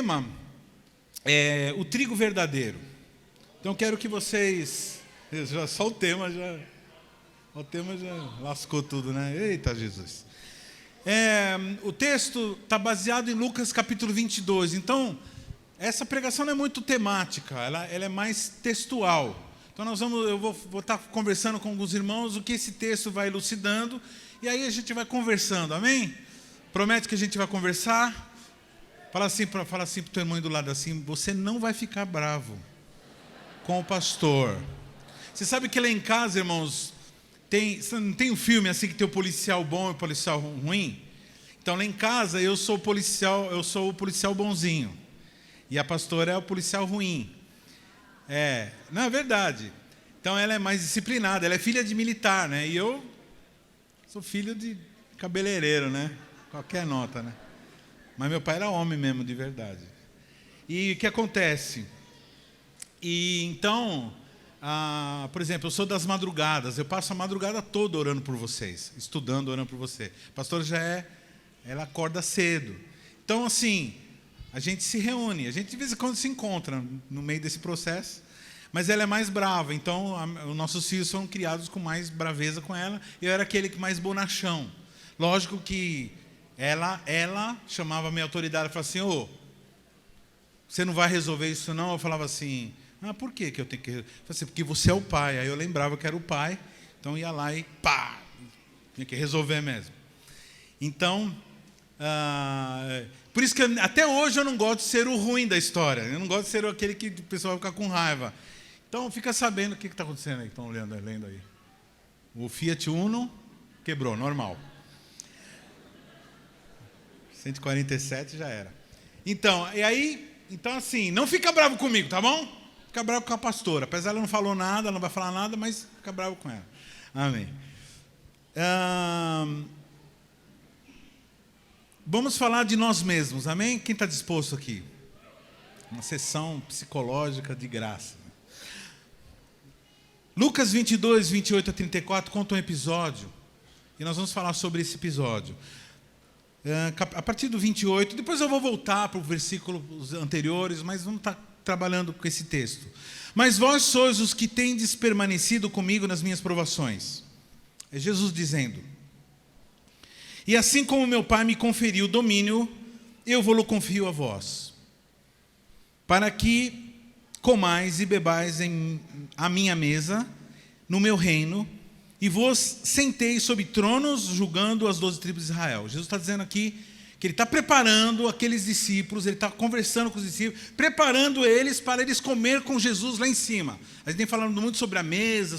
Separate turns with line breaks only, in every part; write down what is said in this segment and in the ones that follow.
tema é o trigo verdadeiro. Então quero que vocês... Só o tema já lascou tudo, né? Eita, Jesus. O texto está baseado em Lucas capítulo 22. Então, essa pregação não é muito temática, ela é mais textual. Então eu vou estar conversando com alguns irmãos o que esse texto vai elucidando, e aí a gente vai conversando, amém? Promete que a gente vai conversar? Fala assim para o teu irmão do lado assim: você não vai ficar bravo com o pastor. Você sabe que lá em casa, irmãos, não tem um filme assim que tem o policial bom e o policial ruim? Então lá em casa eu sou o policial bonzinho e a pastora é o policial ruim. Não é verdade. Então ela é mais disciplinada, ela é filha de militar, né? E eu sou filho de cabeleireiro, né? Qualquer nota, né? Mas meu pai era homem mesmo, de verdade. E o que acontece? E então, por exemplo, eu sou das madrugadas, eu passo a madrugada toda orando por vocês, estudando, orando por você. A pastora ela acorda cedo. Então, assim, a gente se reúne, a gente de vez em quando se encontra no meio desse processo, mas ela é mais brava, então os nossos filhos foram criados com mais braveza com ela, e eu era aquele que mais bonachão. Lógico que ela chamava a minha autoridade e falava assim: você não vai resolver isso não? Eu falava assim: por que eu tenho que resolver? Eu falei assim: porque você é o pai. Aí eu lembrava que era o pai, então ia lá e pá, tinha que resolver mesmo. Então, por isso que até hoje eu não gosto de ser o ruim da história. Eu não gosto de ser aquele que o pessoal vai ficar com raiva. Então, fica sabendo o que está acontecendo aí. Estão lendo aí. O Fiat Uno quebrou, normal. 147 já era. Então, assim, não fica bravo comigo, tá bom? Fica bravo com a pastora. Apesar ela não falou nada, ela não vai falar nada, mas fica bravo com ela. Amém. Vamos falar de nós mesmos, amém? Quem está disposto aqui? Uma sessão psicológica de graça. Lucas 22, 28 a 34 conta um episódio, e nós vamos falar sobre esse episódio. A partir do 28, depois eu vou voltar para os versículos anteriores, mas vamos estar trabalhando com esse texto. Mas vós sois os que tendes permanecido comigo nas minhas provações. É Jesus dizendo: e assim como meu Pai me conferiu domínio, eu vou-lo confio a vós, para que comais e bebais à minha mesa, no meu reino, e vos senteis sobre tronos, julgando as 12 tribos de Israel. Jesus está dizendo aqui que ele está preparando aqueles discípulos, ele está conversando com os discípulos, preparando eles para eles comer com Jesus lá em cima. A gente tem falando muito sobre a mesa.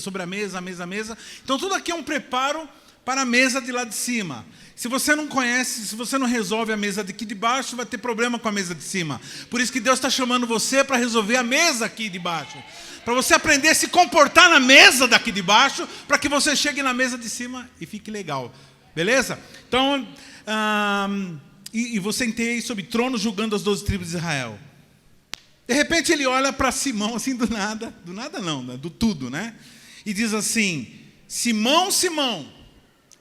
Então tudo aqui é um preparo para a mesa de lá de cima. Se você não conhece, se você não resolve a mesa daqui de baixo, vai ter problema com a mesa de cima. Por isso que Deus está chamando você para resolver a mesa aqui de baixo. Para você aprender a se comportar na mesa daqui de baixo, para que você chegue na mesa de cima e fique legal. Beleza? Então, e você sentei sobre trono julgando as 12 tribos de Israel. De repente ele olha para Simão assim do nada não, do tudo, né? E diz assim: Simão, Simão,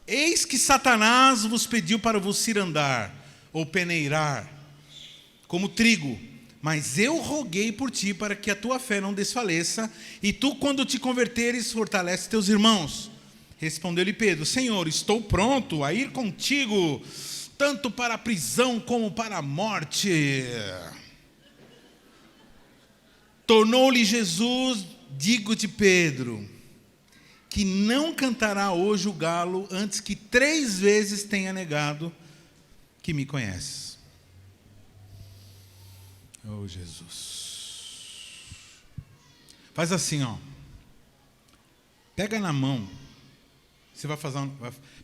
eis que Satanás vos pediu para vos cirandar, ou peneirar, como trigo. Mas eu roguei por ti para que a tua fé não desfaleça, e tu, quando te converteres, fortalece teus irmãos. Respondeu-lhe Pedro: Senhor, estou pronto a ir contigo, tanto para a prisão como para a morte. Tornou-lhe Jesus: digo-te, Pedro, que não cantará hoje o galo antes que 3 vezes tenha negado que me conheces. Oh, Jesus. Faz assim, pega na mão. Você vai fazer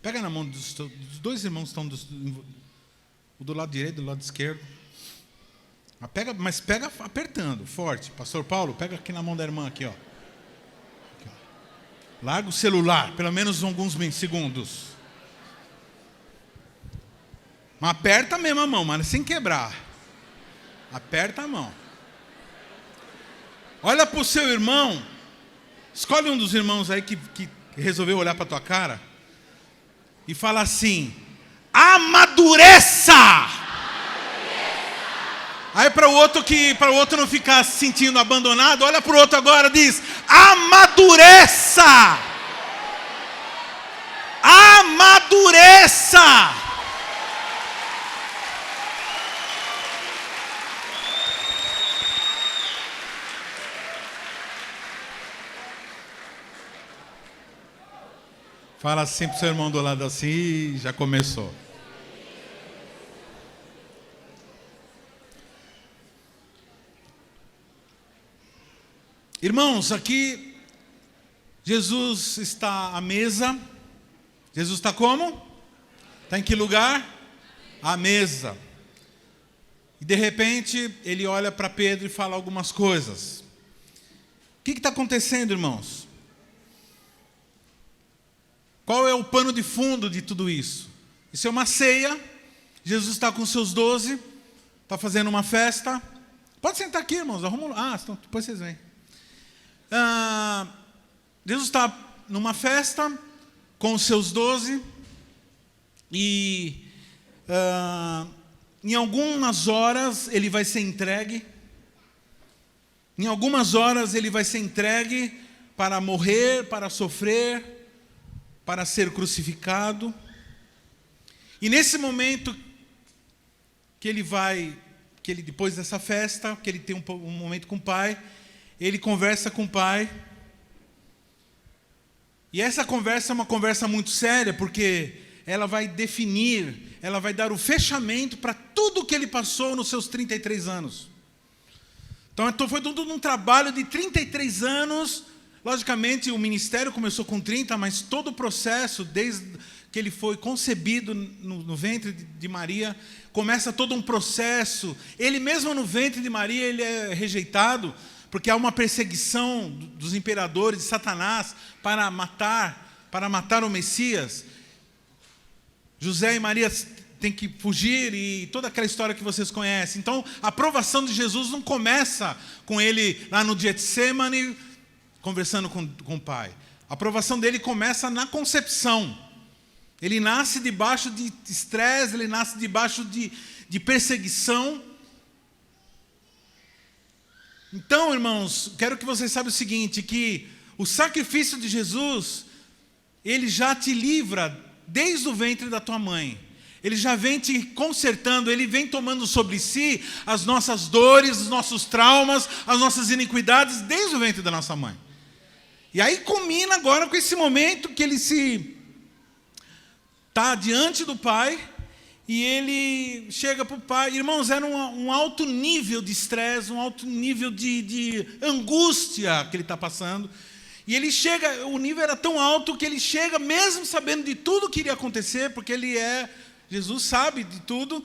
pega na mão dos 2 irmãos que estão do lado direito, do lado esquerdo. Mas pega apertando, forte. Pastor Paulo, pega aqui na mão da irmã aqui, ó. Larga o celular, pelo menos alguns segundos. Mas aperta mesmo a mão, mas sem quebrar. Aperta a mão. Olha para o seu irmão. Escolhe um dos irmãos aí que resolveu olhar para a tua cara. E fala assim: amadureça! Aí para o outro não ficar se sentindo abandonado, olha para o outro agora e diz: amadureça! Amadureça! Fala assim pro seu irmão do lado assim, já começou. Irmãos, aqui Jesus está à mesa. Jesus está como? Está em que lugar? À mesa. E de repente ele olha para Pedro e fala algumas coisas. O que está acontecendo, irmãos? Qual é o pano de fundo de tudo isso? Isso é uma ceia. Jesus está com seus 12, está fazendo uma festa. Pode sentar aqui, irmãos. Então, depois vocês vêm. Jesus está numa festa com os seus 12 e em algumas horas ele vai ser entregue. Em algumas horas ele vai ser entregue para morrer, para sofrer, para ser crucificado. E nesse momento que ele depois dessa festa, que ele tem um momento com o Pai, ele conversa com o Pai. E essa conversa é uma conversa muito séria, porque ela vai definir, ela vai dar o fechamento para tudo o que ele passou nos seus 33 anos. Então foi tudo um trabalho de 33 anos. Logicamente, o ministério começou com 30, mas todo o processo, desde que ele foi concebido no ventre de Maria, começa todo um processo. Ele mesmo no ventre de Maria, ele é rejeitado, porque há uma perseguição dos imperadores, de Satanás, para matar o Messias. José e Maria têm que fugir e toda aquela história que vocês conhecem. Então, a aprovação de Jesus não começa com ele lá no Getsemane, conversando com o Pai. A aprovação dele começa na concepção. Ele nasce debaixo de estresse, ele nasce debaixo de perseguição. Então, irmãos, quero que vocês saibam o seguinte, que o sacrifício de Jesus, ele já te livra desde o ventre da tua mãe. Ele já vem te consertando, ele vem tomando sobre si as nossas dores, os nossos traumas, as nossas iniquidades, desde o ventre da nossa mãe. E aí culmina agora com esse momento que ele está diante do Pai e ele chega para o Pai. Irmãos, era um alto nível de estresse, um alto nível de angústia que ele está passando. E ele chega, o nível era tão alto que ele chega, mesmo sabendo de tudo que iria acontecer, porque Jesus sabe de tudo,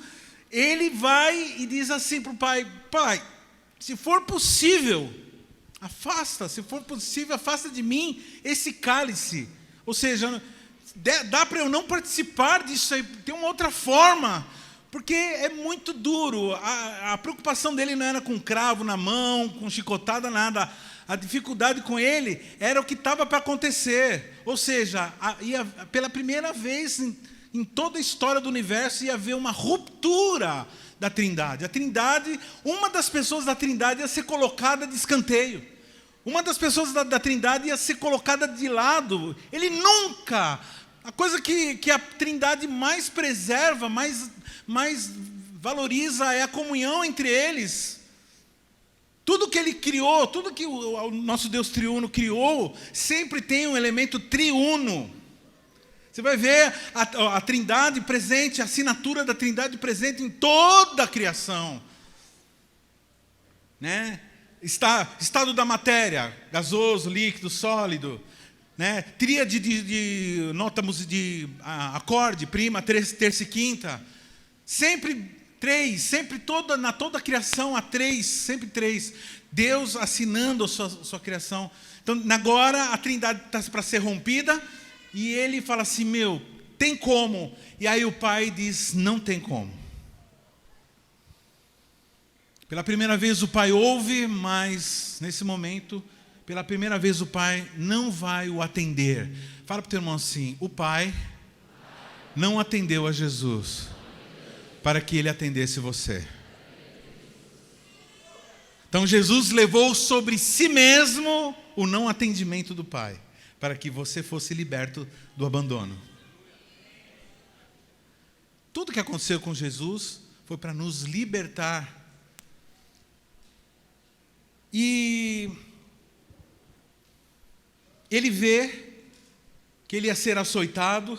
ele vai e diz assim para o Pai: Pai, se for possível, se for possível, afasta de mim esse cálice. Ou seja, dá para eu não participar disso aí, tem uma outra forma, porque é muito duro. A preocupação dele não era com cravo na mão, com chicotada, nada. A dificuldade com ele era o que estava para acontecer. Ou seja, pela primeira vez em toda a história do universo ia haver uma ruptura da Trindade. A Trindade, uma das pessoas da Trindade ia ser colocada de escanteio. Uma das pessoas da Trindade ia ser colocada de lado. Ele nunca... A coisa que a Trindade mais preserva, mais valoriza é a comunhão entre eles. Tudo que ele criou, tudo que o nosso Deus triuno criou, sempre tem um elemento triuno. Você vai ver a Trindade presente, a assinatura da Trindade presente em toda a criação. Né? Estado da matéria, gasoso, líquido, sólido. Né? Tríade de notas de acorde, prima, terça e quinta. Sempre três, sempre na toda a criação há três, sempre três. Deus assinando a sua criação. Então, agora a Trindade está para ser rompida. E ele fala assim: tem como? E aí o Pai diz: não tem como. Pela primeira vez o Pai ouve, mas nesse momento, pela primeira vez o Pai não vai o atender. Fala para o teu irmão assim: o Pai não atendeu a Jesus para que ele atendesse você. Então Jesus levou sobre si mesmo o não atendimento do Pai, para que você fosse liberto do abandono. Tudo que aconteceu com Jesus foi para nos libertar. E ele vê que ele ia ser açoitado,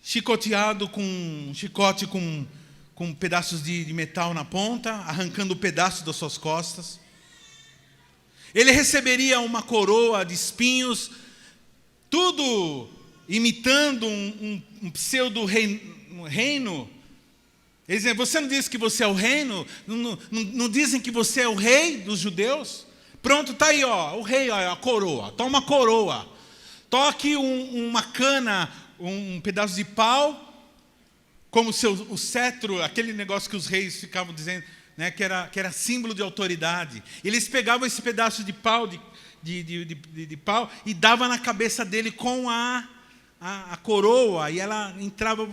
chicoteado com um chicote com pedaços de metal na ponta, arrancando pedaços das suas costas. Ele receberia uma coroa de espinhos, tudo imitando um pseudo-reino. Eles dizem, você não diz que você é o reino? Não dizem que você é o rei dos judeus? Pronto, está aí, ó, o rei, ó, a coroa. Toma a coroa. Toque uma cana, um pedaço de pau, como o cetro, aquele negócio que os reis ficavam dizendo, né, que era símbolo de autoridade. Eles pegavam esse pedaço de pau, de pau e davam na cabeça dele com a coroa, e ela entrava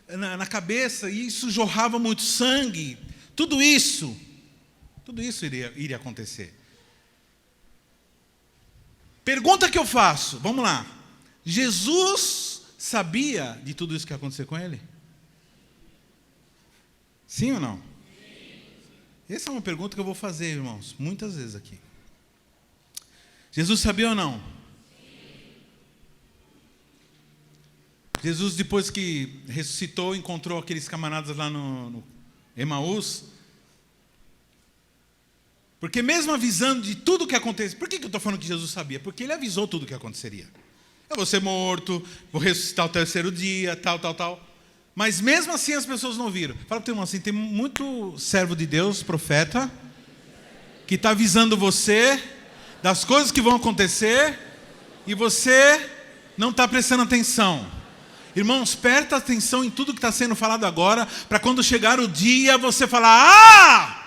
na cabeça, e isso jorrava muito sangue. Tudo isso iria acontecer. Pergunta que eu faço, vamos lá. Jesus sabia de tudo isso que ia acontecer com ele? Sim ou não? Essa é uma pergunta que eu vou fazer, irmãos, muitas vezes aqui. Jesus sabia ou não? Jesus, depois que ressuscitou, encontrou aqueles camaradas lá no Emaús. Porque mesmo avisando de tudo o que acontece, por que eu estou falando que Jesus sabia? Porque ele avisou tudo o que aconteceria. Eu vou ser morto, vou ressuscitar o terceiro dia, tal. Mas mesmo assim as pessoas não viram. Fala para o teu irmão assim, tem muito servo de Deus, profeta, que está avisando você das coisas que vão acontecer e você não está prestando atenção. Irmãos, presta atenção em tudo que está sendo falado agora, para quando chegar o dia você falar,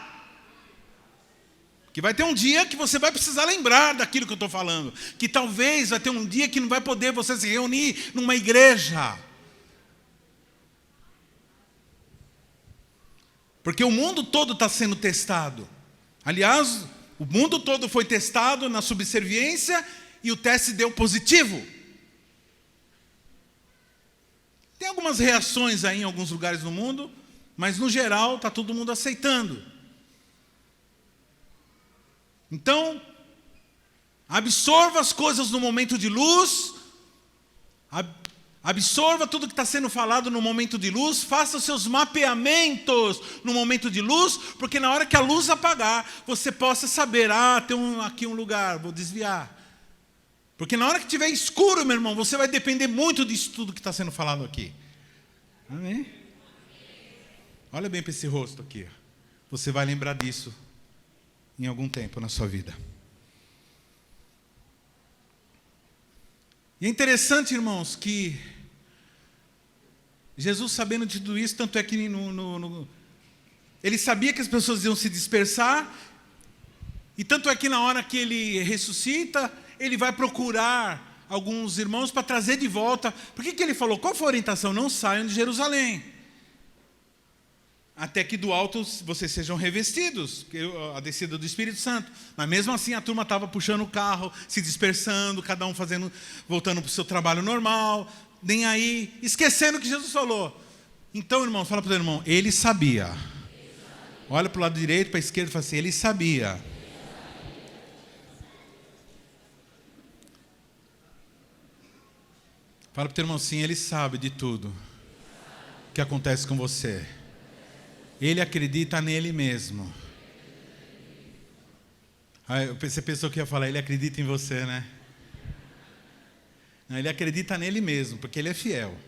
que vai ter um dia que você vai precisar lembrar daquilo que eu estou falando. Que talvez vai ter um dia que não vai poder você se reunir numa igreja. Porque o mundo todo está sendo testado. Aliás, o mundo todo foi testado na subserviência e o teste deu positivo. Tem algumas reações aí em alguns lugares do mundo, mas no geral está todo mundo aceitando. Então, absorva as coisas no momento de luz, absorva tudo que está sendo falado no momento de luz, faça os seus mapeamentos no momento de luz, porque na hora que a luz apagar, você possa saber, tem aqui um lugar, vou desviar. Porque na hora que estiver escuro, meu irmão, você vai depender muito disso tudo que está sendo falado aqui. Amém? Olha bem para esse rosto aqui. Você vai lembrar disso em algum tempo na sua vida. E é interessante, irmãos, que Jesus, sabendo de tudo isso, tanto é que ele sabia que as pessoas iam se dispersar, e tanto é que na hora que ele ressuscita, ele vai procurar alguns irmãos para trazer de volta. Por que ele falou? Qual foi a orientação? Não saiam de Jerusalém, até que do alto vocês sejam revestidos, a descida do Espírito Santo. Mas mesmo assim a turma estava puxando o carro, se dispersando, cada um voltando para o seu trabalho normal, nem aí, esquecendo o que Jesus falou. Então, irmão, fala para o teu irmão, ele sabia. Olha para o lado direito, para a esquerda e fala assim, ele sabia. Fala para o teu irmão assim, ele sabe de tudo que acontece com você. Ele acredita nele mesmo. Você pensou que ia falar, ele acredita em você, né? Não, ele acredita nele mesmo, porque ele é fiel.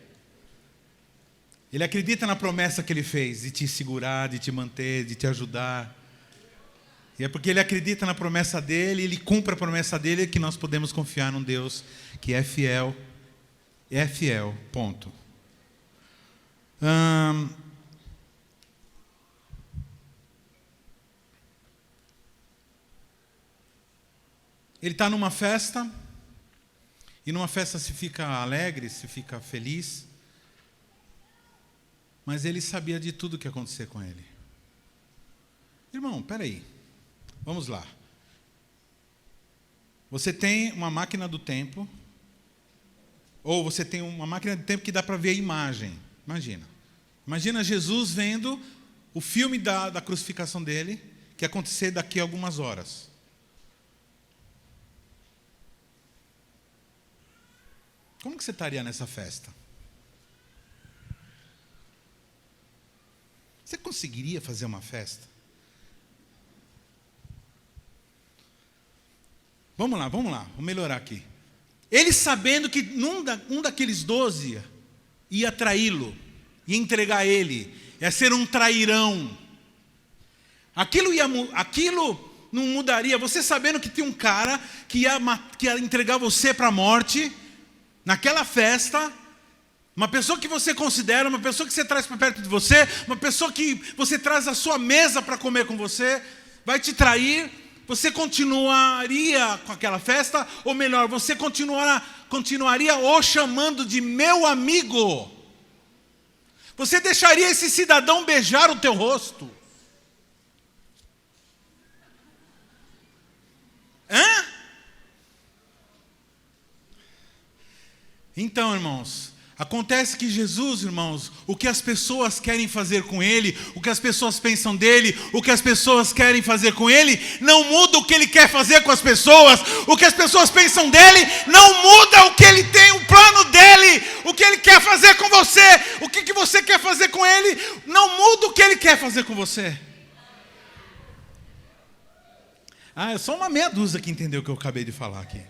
Ele acredita na promessa que ele fez, de te segurar, de te manter, de te ajudar. E é porque ele acredita na promessa dele, ele cumpre a promessa dele, que nós podemos confiar num Deus que é fiel. É fiel, ponto. Ele está numa festa, e numa festa se fica alegre, se fica feliz, mas ele sabia de tudo que ia acontecer com ele. Irmão, peraí. Vamos lá. Você tem uma máquina do tempo, ou você tem uma máquina do tempo que dá para ver a imagem. Imagina Jesus vendo o filme da crucificação dele, que ia acontecer daqui a algumas horas. Como que você estaria nessa festa? Você conseguiria fazer uma festa? Vamos lá, vou melhorar aqui. Ele sabendo que um daqueles 12 ia traí-lo, ia entregar ele, ia ser um trairão. Aquilo não mudaria. Você sabendo que tem um cara que ia entregar você para a morte, naquela festa, uma pessoa que você considera, uma pessoa que você traz para perto de você, uma pessoa que você traz à sua mesa para comer com você, vai te trair. Você continuaria com aquela festa? Ou melhor, você continuaria o chamando de meu amigo? Você deixaria esse cidadão beijar o teu rosto? Hã? Então, irmãos, acontece que Jesus, irmãos, o que as pessoas querem fazer com Ele, o que as pessoas pensam dEle, o que as pessoas querem fazer com Ele, não muda o que Ele quer fazer com as pessoas. O que as pessoas pensam dEle, não muda o que Ele tem, o plano dEle, o que Ele quer fazer com você. O que você quer fazer com Ele, não muda o que Ele quer fazer com você. É só uma meia dúzia que entendeu o que eu acabei de falar aqui.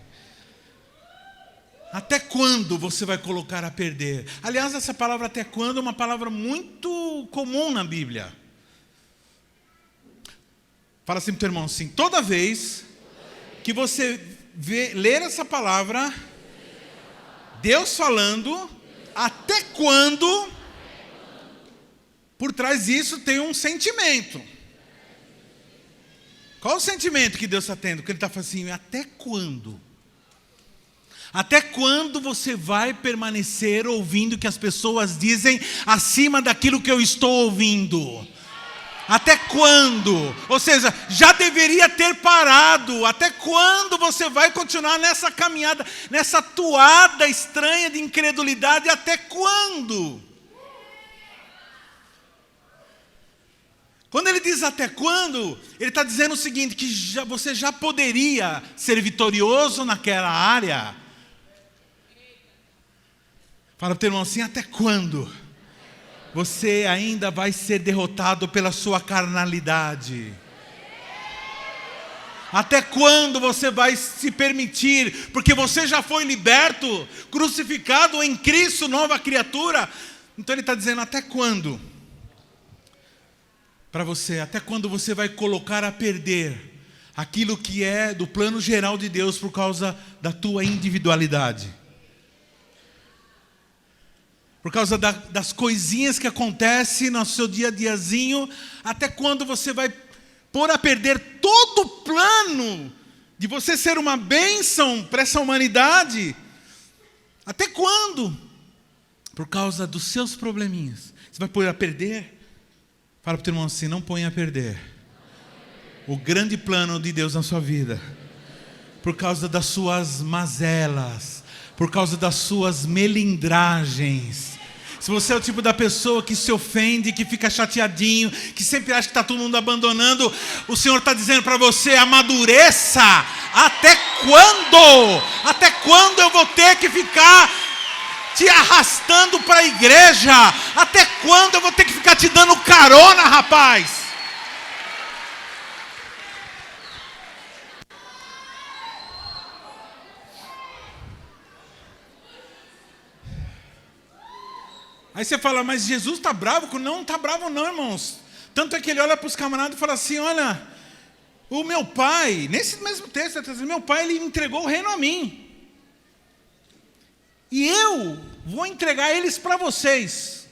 Até quando você vai colocar a perder? Aliás, essa palavra até quando é uma palavra muito comum na Bíblia. Fala assim para o teu irmão assim: toda vez que você ler essa palavra, Deus falando, até quando, por trás disso tem um sentimento. Qual o sentimento que Deus está tendo? Que Ele está falando assim: até quando? Até quando você vai permanecer ouvindo o que as pessoas dizem acima daquilo que eu estou ouvindo? Até quando? Ou seja, já deveria ter parado. Até quando você vai continuar nessa caminhada, nessa toada estranha de incredulidade? Até quando? Quando ele diz até quando, ele está dizendo o seguinte, que você já poderia ser vitorioso naquela área. Fala para o teu irmão assim: até quando você ainda vai ser derrotado pela sua carnalidade? Até quando você vai se permitir, porque você já foi liberto, crucificado em Cristo, nova criatura. Então ele está dizendo: até quando? Para você, até quando você vai colocar a perder aquilo que é do plano geral de Deus por causa da tua individualidade? Por causa das coisinhas que acontecem no seu dia a diazinho? Até quando você vai pôr a perder todo o plano de você ser uma bênção para essa humanidade? Até quando? Por causa dos seus probleminhas. Você vai pôr a perder? Fala para o teu irmão assim: não ponha a perder o grande plano de Deus na sua vida. Por causa das suas mazelas, por causa das suas melindragens. Se você é o tipo da pessoa que se ofende, que fica chateadinho, que sempre acha que está todo mundo abandonando, o Senhor está dizendo para você: amadureça. Até quando? Até quando eu vou ter que ficar te arrastando para a igreja? Até quando eu vou ter que ficar te dando carona, rapaz? Aí você fala: mas Jesus está bravo? Não está bravo não, irmãos. Tanto é que ele olha para os camaradas e fala assim: olha, o meu pai, nesse mesmo texto, ele está dizendo: meu pai, ele entregou o reino a mim. E eu vou entregar eles para vocês.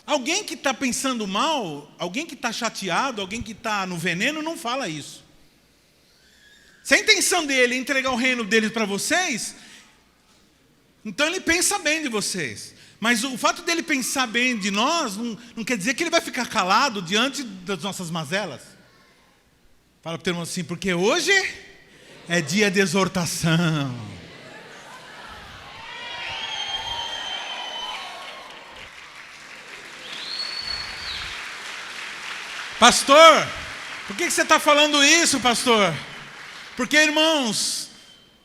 Alguém que está pensando mal, alguém que está chateado, alguém que está no veneno, não fala isso. Se a intenção dele é entregar o reino dele para vocês, então ele pensa bem de vocês. Mas o fato dele pensar bem de nós não quer dizer que ele vai ficar calado diante das nossas mazelas. Fala para o teu irmão assim, porque hoje é dia de exortação. Pastor, por que você está falando isso, pastor? Porque, irmãos,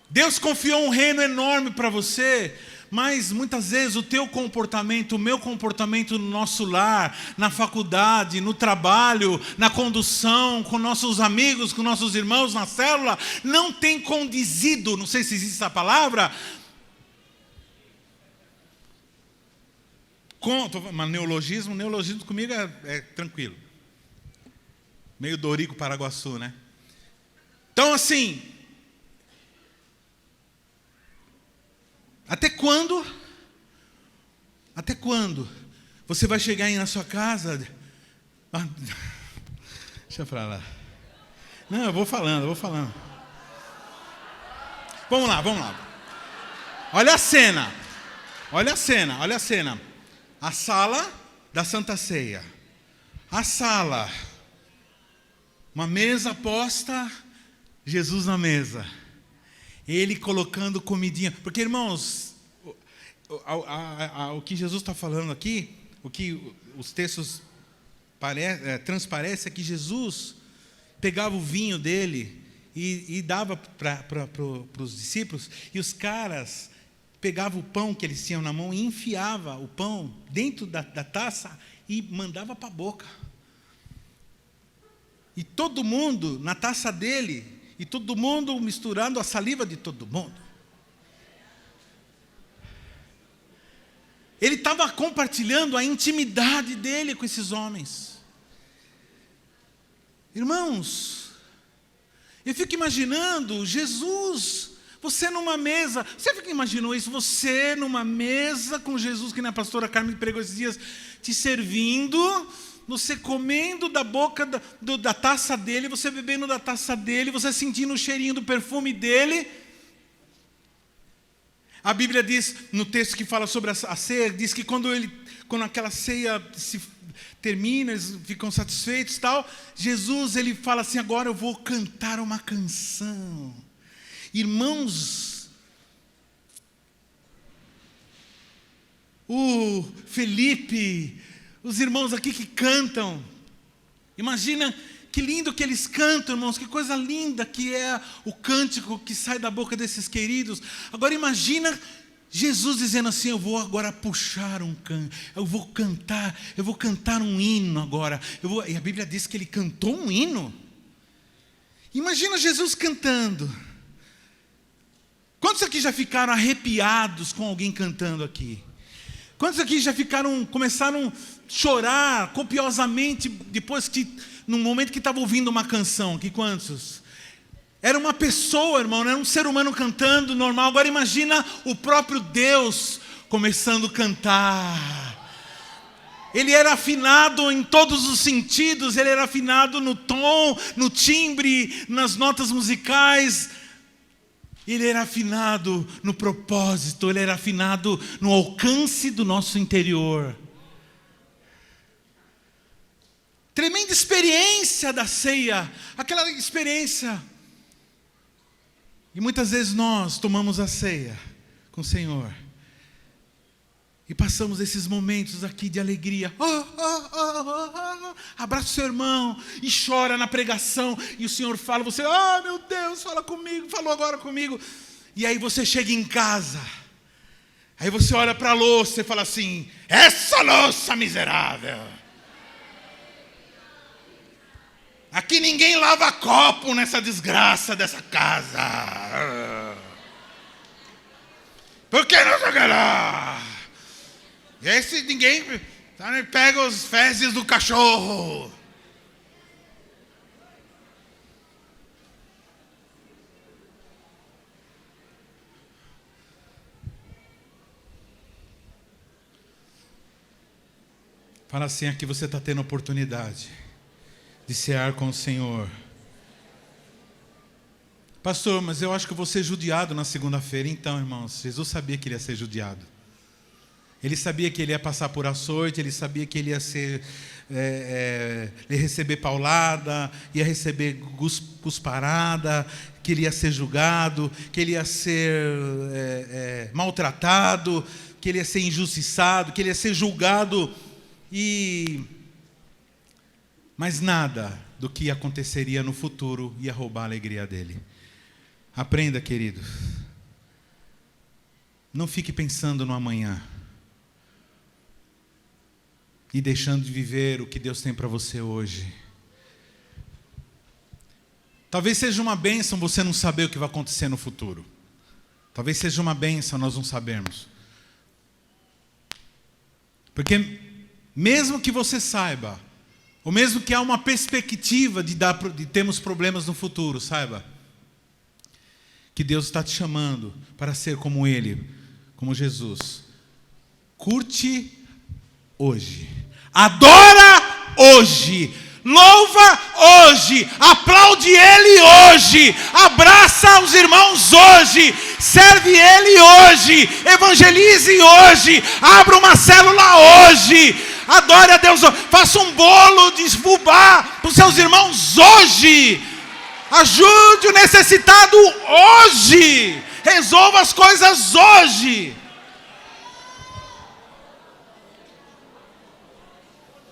Deus confiou um reino enorme para você, mas muitas vezes o teu comportamento, o meu comportamento no nosso lar, na faculdade, no trabalho, na condução, com nossos amigos, com nossos irmãos, na célula, não tem condizido, não sei se existe essa palavra, mas neologismo comigo é tranquilo. Meio Dorico Paraguaçu, né? Então assim, até quando você vai chegar aí na sua casa? Deixa pra lá. Não, eu vou falando. Vamos lá. Olha a cena. A sala da Santa Ceia. A sala. Uma mesa posta, Jesus na mesa. Ele colocando comidinha. Porque, irmãos, o que Jesus está falando aqui, o que os textos transparece é que Jesus pegava o vinho dele e dava para os discípulos, e os caras pegavam o pão que eles tinham na mão e enfiava o pão dentro da taça e mandava para a boca. E todo mundo na taça dele, e todo mundo misturando a saliva de todo mundo. Ele estava compartilhando a intimidade dele com esses homens. Irmãos, eu fico imaginando Jesus, você numa mesa. Você fica imaginou isso? Você numa mesa com Jesus, que nem a pastora Carmen pregou esses dias, te servindo, você comendo da boca da taça dele, você bebendo da taça dele, você sentindo o cheirinho do perfume dele. A Bíblia diz, no texto que fala sobre a ceia, diz que quando aquela ceia se termina, eles ficam satisfeitos e tal, Jesus, ele fala assim, agora eu vou cantar uma canção. Irmãos, o Felipe, os irmãos aqui que cantam, imagina que lindo que eles cantam, irmãos, que coisa linda que é o cântico que sai da boca desses queridos. Agora imagina Jesus dizendo assim, eu vou agora puxar um canto, eu vou cantar um hino agora. E a Bíblia diz que ele cantou um hino. Imagina Jesus cantando. Quantos aqui já ficaram arrepiados com alguém cantando aqui? Quantos aqui já começaram a chorar copiosamente depois no momento que estava ouvindo uma canção? Que quantos? Era uma pessoa, irmão, não era um ser humano cantando normal. Agora imagina o próprio Deus começando a cantar. Ele era afinado em todos os sentidos, ele era afinado no tom, no timbre, nas notas musicais. Ele era afinado no propósito, ele era afinado no alcance do nosso interior. Tremenda experiência da ceia, aquela experiência. E muitas vezes nós tomamos a ceia com o Senhor e passamos esses momentos aqui de alegria. Abraça o seu irmão e chora na pregação. E o Senhor fala, você, meu Deus, fala comigo, falou agora comigo. E aí você chega em casa. Aí você olha para a louça e fala assim, essa louça miserável. Aqui ninguém lava copo nessa desgraça dessa casa. Por que não joga lá? E aí se ninguém pega os fezes do cachorro. Fala assim, aqui você está tendo oportunidade de cear com o Senhor. Pastor, mas eu acho que eu vou ser judiado na segunda-feira. Então, irmãos, Jesus sabia que ele ia ser judiado. Ele sabia que ele ia passar por açoite, ele sabia que ele ia ser, ia receber paulada, ia receber cusparada, que ele ia ser julgado, que ele ia ser maltratado, que ele ia ser injustiçado, que ele ia ser julgado. Mas nada do que aconteceria no futuro ia roubar a alegria dele. Aprenda, querido. Não fique pensando no amanhã e deixando de viver o que Deus tem para você hoje. Talvez seja uma bênção você não saber o que vai acontecer no futuro. Talvez seja uma bênção nós não sabermos. Porque mesmo que você saiba, ou mesmo que há uma perspectiva de termos problemas no futuro, saiba que Deus está te chamando para ser como Ele, como Jesus. Curte hoje. Adora hoje. Louva hoje. Aplaude Ele hoje. Abraça os irmãos hoje. Serve Ele hoje. Evangelize hoje. Abra uma célula hoje. Adore a Deus hoje. Faça um bolo de fubá para os seus irmãos hoje. Ajude o necessitado hoje. Resolva as coisas hoje.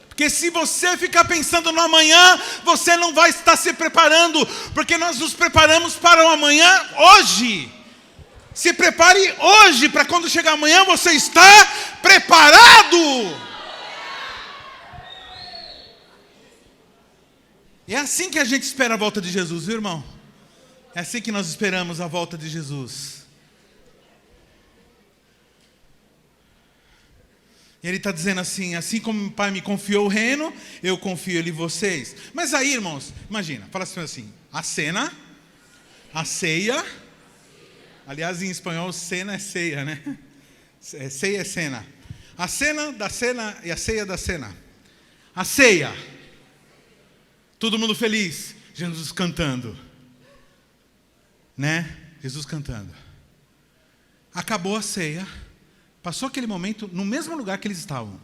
Porque se você ficar pensando no amanhã, você não vai estar se preparando, porque nós nos preparamos para o amanhã hoje. Se prepare hoje, para quando chegar amanhã você está preparado. É assim que a gente espera a volta de Jesus, viu, irmão? É assim que nós esperamos a volta de Jesus. E ele está dizendo assim como o Pai me confiou o reino, eu confio em vocês. Mas aí, irmãos, imagina, fala assim, a cena, a ceia, aliás, em espanhol, cena é ceia, né? Ceia é cena. A cena da cena e a ceia da cena. A ceia. Todo mundo feliz, Jesus cantando. Né? Jesus cantando. Acabou a ceia. Passou aquele momento, no mesmo lugar que eles estavam.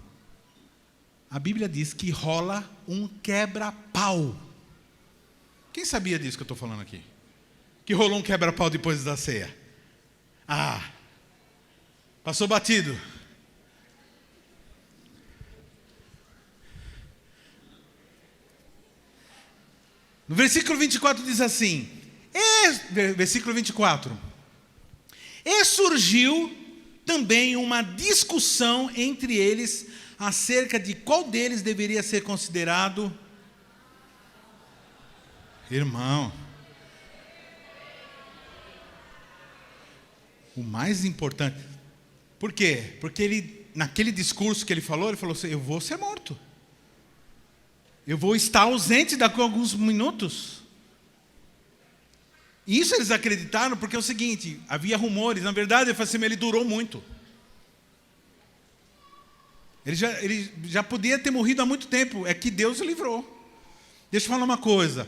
A Bíblia diz que rola um quebra-pau. Quem sabia disso que eu estou falando aqui? Que rolou um quebra-pau depois da ceia. Passou batido. No versículo 24 diz assim, versículo 24. E surgiu também uma discussão entre eles acerca de qual deles deveria ser considerado irmão. O mais importante. Por quê? Porque ele, naquele discurso que ele falou assim, eu vou ser morto. Eu vou estar ausente daqui a alguns minutos. Isso eles acreditaram porque é o seguinte, havia rumores, na verdade, ele durou muito. Ele já podia ter morrido há muito tempo, é que Deus o livrou. Deixa eu falar uma coisa,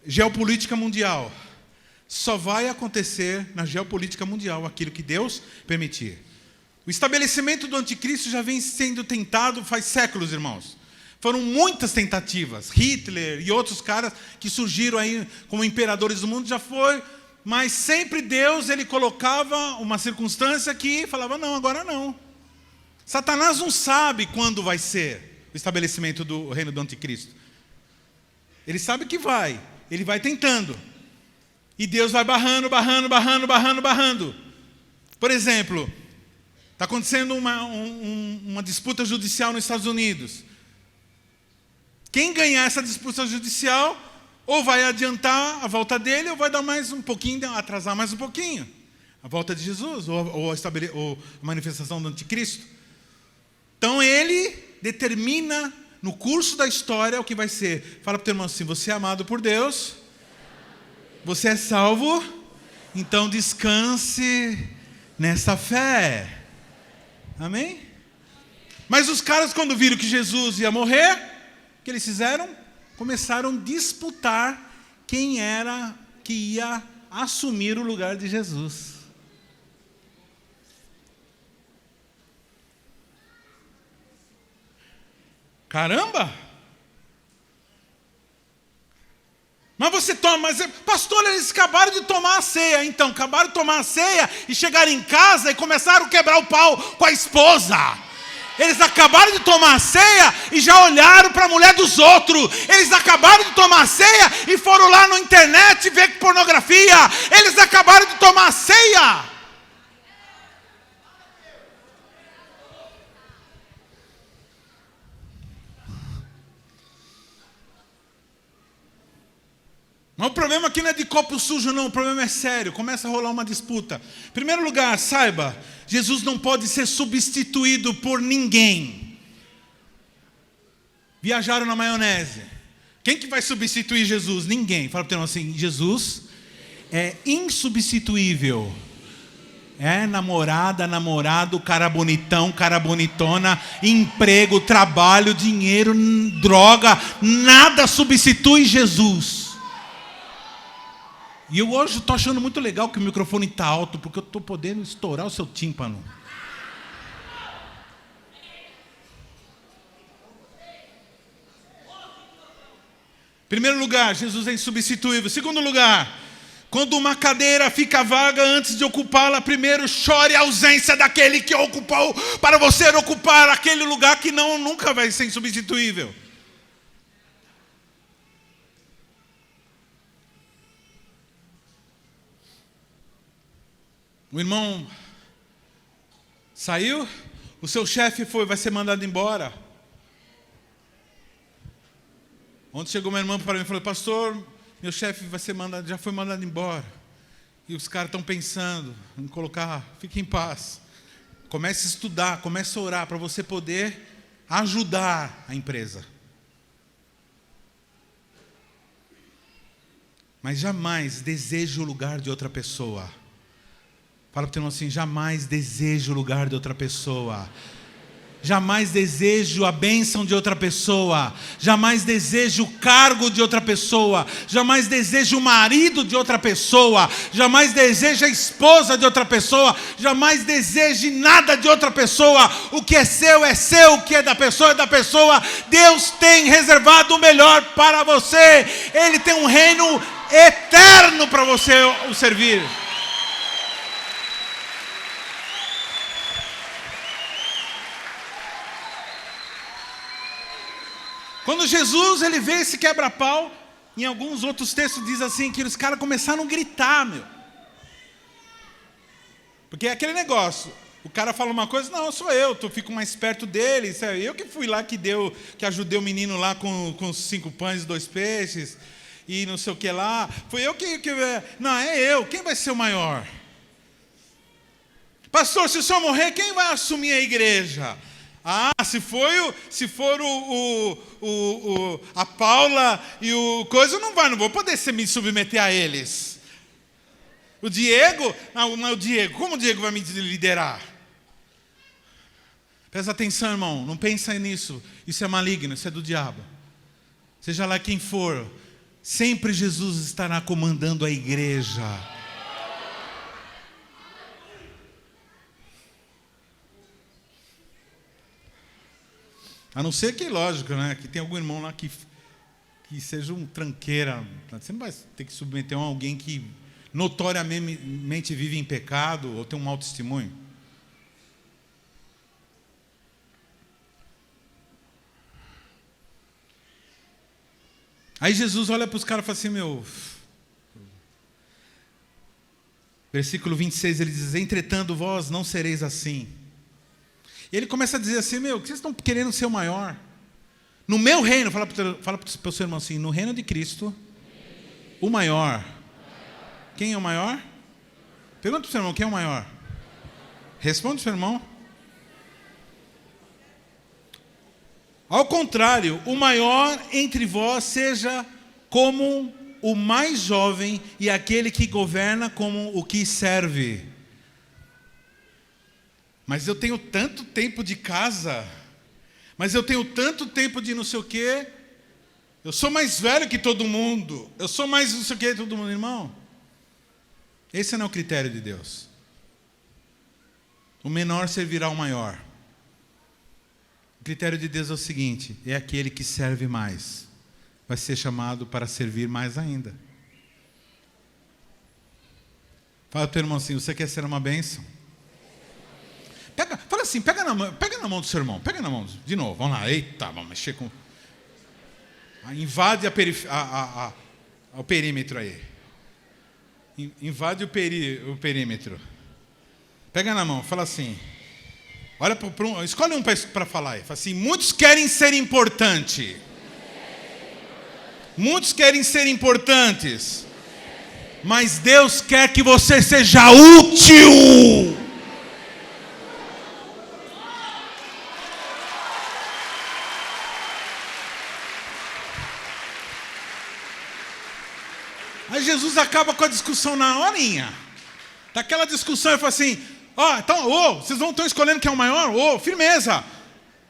geopolítica mundial, só vai acontecer na geopolítica mundial aquilo que Deus permitir. O estabelecimento do anticristo já vem sendo tentado faz séculos, irmãos. Foram muitas tentativas, Hitler e outros caras que surgiram aí como imperadores do mundo, já foi, mas sempre Deus, ele colocava uma circunstância que falava, não, agora não. Satanás não sabe quando vai ser o estabelecimento do reino do anticristo. Ele sabe que vai, ele vai tentando. E Deus vai barrando. Por exemplo, está acontecendo uma disputa judicial nos Estados Unidos. Quem ganhar essa disputa judicial, ou vai adiantar a volta dele, ou vai dar mais um pouquinho, atrasar mais um pouquinho. A volta de Jesus, ou a manifestação do anticristo. Então ele determina no curso da história o que vai ser. Fala para o teu irmão assim, você é amado por Deus, você é salvo, então descanse nessa fé. Amém? Mas os caras, quando viram que Jesus ia morrer, o que eles fizeram? Começaram a disputar quem era que ia assumir o lugar de Jesus. Caramba! Mas você toma, pastor, eles acabaram de tomar a ceia. Então, acabaram de tomar a ceia e chegaram em casa e começaram a quebrar o pau com a esposa. Eles acabaram de tomar a ceia e já olharam para a mulher dos outros. Eles acabaram de tomar a ceia e foram lá na internet ver pornografia. Eles acabaram de tomar a ceia. Mas o problema aqui não é de copo sujo, não. O problema é sério. Começa a rolar uma disputa. Em primeiro lugar, saiba, Jesus não pode ser substituído por ninguém. Viajaram na maionese. Quem que vai substituir Jesus? Ninguém. Fala para o irmão assim, Jesus é insubstituível. É namorada, namorado, cara bonitão, cara bonitona, emprego, trabalho, dinheiro, droga. Nada substitui Jesus. E eu hoje estou achando muito legal que o microfone está alto, porque eu estou podendo estourar o seu tímpano. Primeiro lugar, Jesus é insubstituível. Segundo lugar, quando uma cadeira fica vaga antes de ocupá-la, primeiro chore a ausência daquele que ocupou, para você ocupar aquele lugar que nunca vai ser insubstituível. O irmão saiu, o seu chefe vai ser mandado embora. Ontem chegou uma irmã para mim e falou, pastor, meu chefe já foi mandado embora. E os caras estão pensando em colocar, fique em paz. Comece a estudar, comece a orar para você poder ajudar a empresa. Mas jamais deseje o lugar de outra pessoa. Fala para o irmão assim, jamais deseje o lugar de outra pessoa. Jamais desejo a bênção de outra pessoa. Jamais desejo o cargo de outra pessoa. Jamais desejo o marido de outra pessoa. Jamais desejo a esposa de outra pessoa. Jamais deseje nada de outra pessoa. O que é seu, o que é da pessoa é da pessoa. Deus tem reservado o melhor para você. Ele tem um reino eterno para você o servir. Quando Jesus ele vê esse quebra-pau, em alguns outros textos diz assim, que os caras começaram a gritar, meu. Porque é aquele negócio, o cara fala uma coisa, não, sou eu, tu fico mais perto dele, é eu que fui lá que ajudei o menino lá com os 5 pães e 2 peixes, e não sei o que lá, foi eu que... Não, é eu, quem vai ser o maior? Pastor, se o senhor morrer, quem vai assumir a igreja? Ah, se for a Paula e o coisa, eu não vou poder me submeter a eles. O Diego, como o Diego vai me liderar? Presta atenção, irmão, não pensa nisso. Isso é maligno, isso é do diabo. Seja lá quem for, sempre Jesus estará comandando a igreja. A não ser que, lógico, né, que tem algum irmão lá que seja um tranqueira. Você não vai ter que submeter a alguém que notoriamente vive em pecado ou tem um mau testemunho. Aí Jesus olha para os caras e fala assim, versículo 26, ele diz, entretanto vós não sereis assim. E ele começa a dizer assim, que vocês estão querendo ser o maior? No meu reino, fala para o seu irmão assim, no reino de Cristo, o maior. Quem é o maior? Pergunta para o seu irmão, quem é o maior? Responde para o seu irmão. Ao contrário, o maior entre vós seja como o mais jovem e aquele que governa como o que serve. Mas eu tenho tanto tempo de casa, mas eu tenho tanto tempo de não sei o quê, eu sou mais velho que todo mundo, eu sou mais não sei o quê que todo mundo, irmão. Esse não é o critério de Deus. O menor servirá ao maior. O critério de Deus é o seguinte: é aquele que serve mais vai ser chamado para servir mais ainda. Fala para o teu irmão assim: você quer ser uma bênção? Fala assim, pega na mão do seu irmão, pega na mão, de novo, vamos lá, eita, vamos mexer com... Invade o perímetro aí. Invade o perímetro. Pega na mão, fala assim, olha escolhe um para falar aí, fala assim: muitos querem ser importantes. Muitos querem ser importantes, mas Deus quer que você seja útil. Aí Jesus acaba com a discussão na horinha. Daquela discussão ele fala assim: então, vocês estão escolhendo quem é o maior? Firmeza.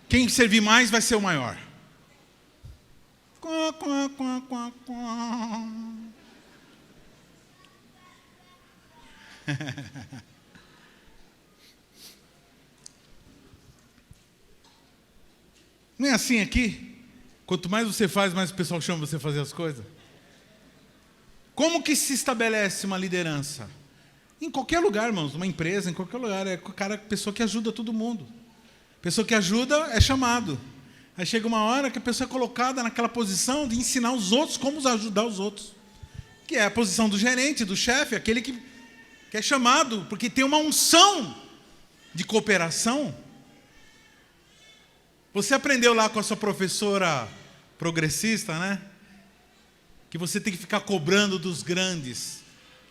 Quem servir mais vai ser o maior. Não é assim aqui? Quanto mais você faz, mais o pessoal chama você a fazer as coisas. Como que se estabelece uma liderança? Em qualquer lugar, irmãos, uma empresa, em qualquer lugar, é a pessoa que ajuda todo mundo. Pessoa que ajuda é chamado. Aí chega uma hora que a pessoa é colocada naquela posição de ensinar os outros como ajudar os outros. Que é a posição do gerente, do chefe, aquele que é chamado, porque tem uma unção de cooperação. Você aprendeu lá com a sua professora progressista, né? Que você tem que ficar cobrando dos grandes.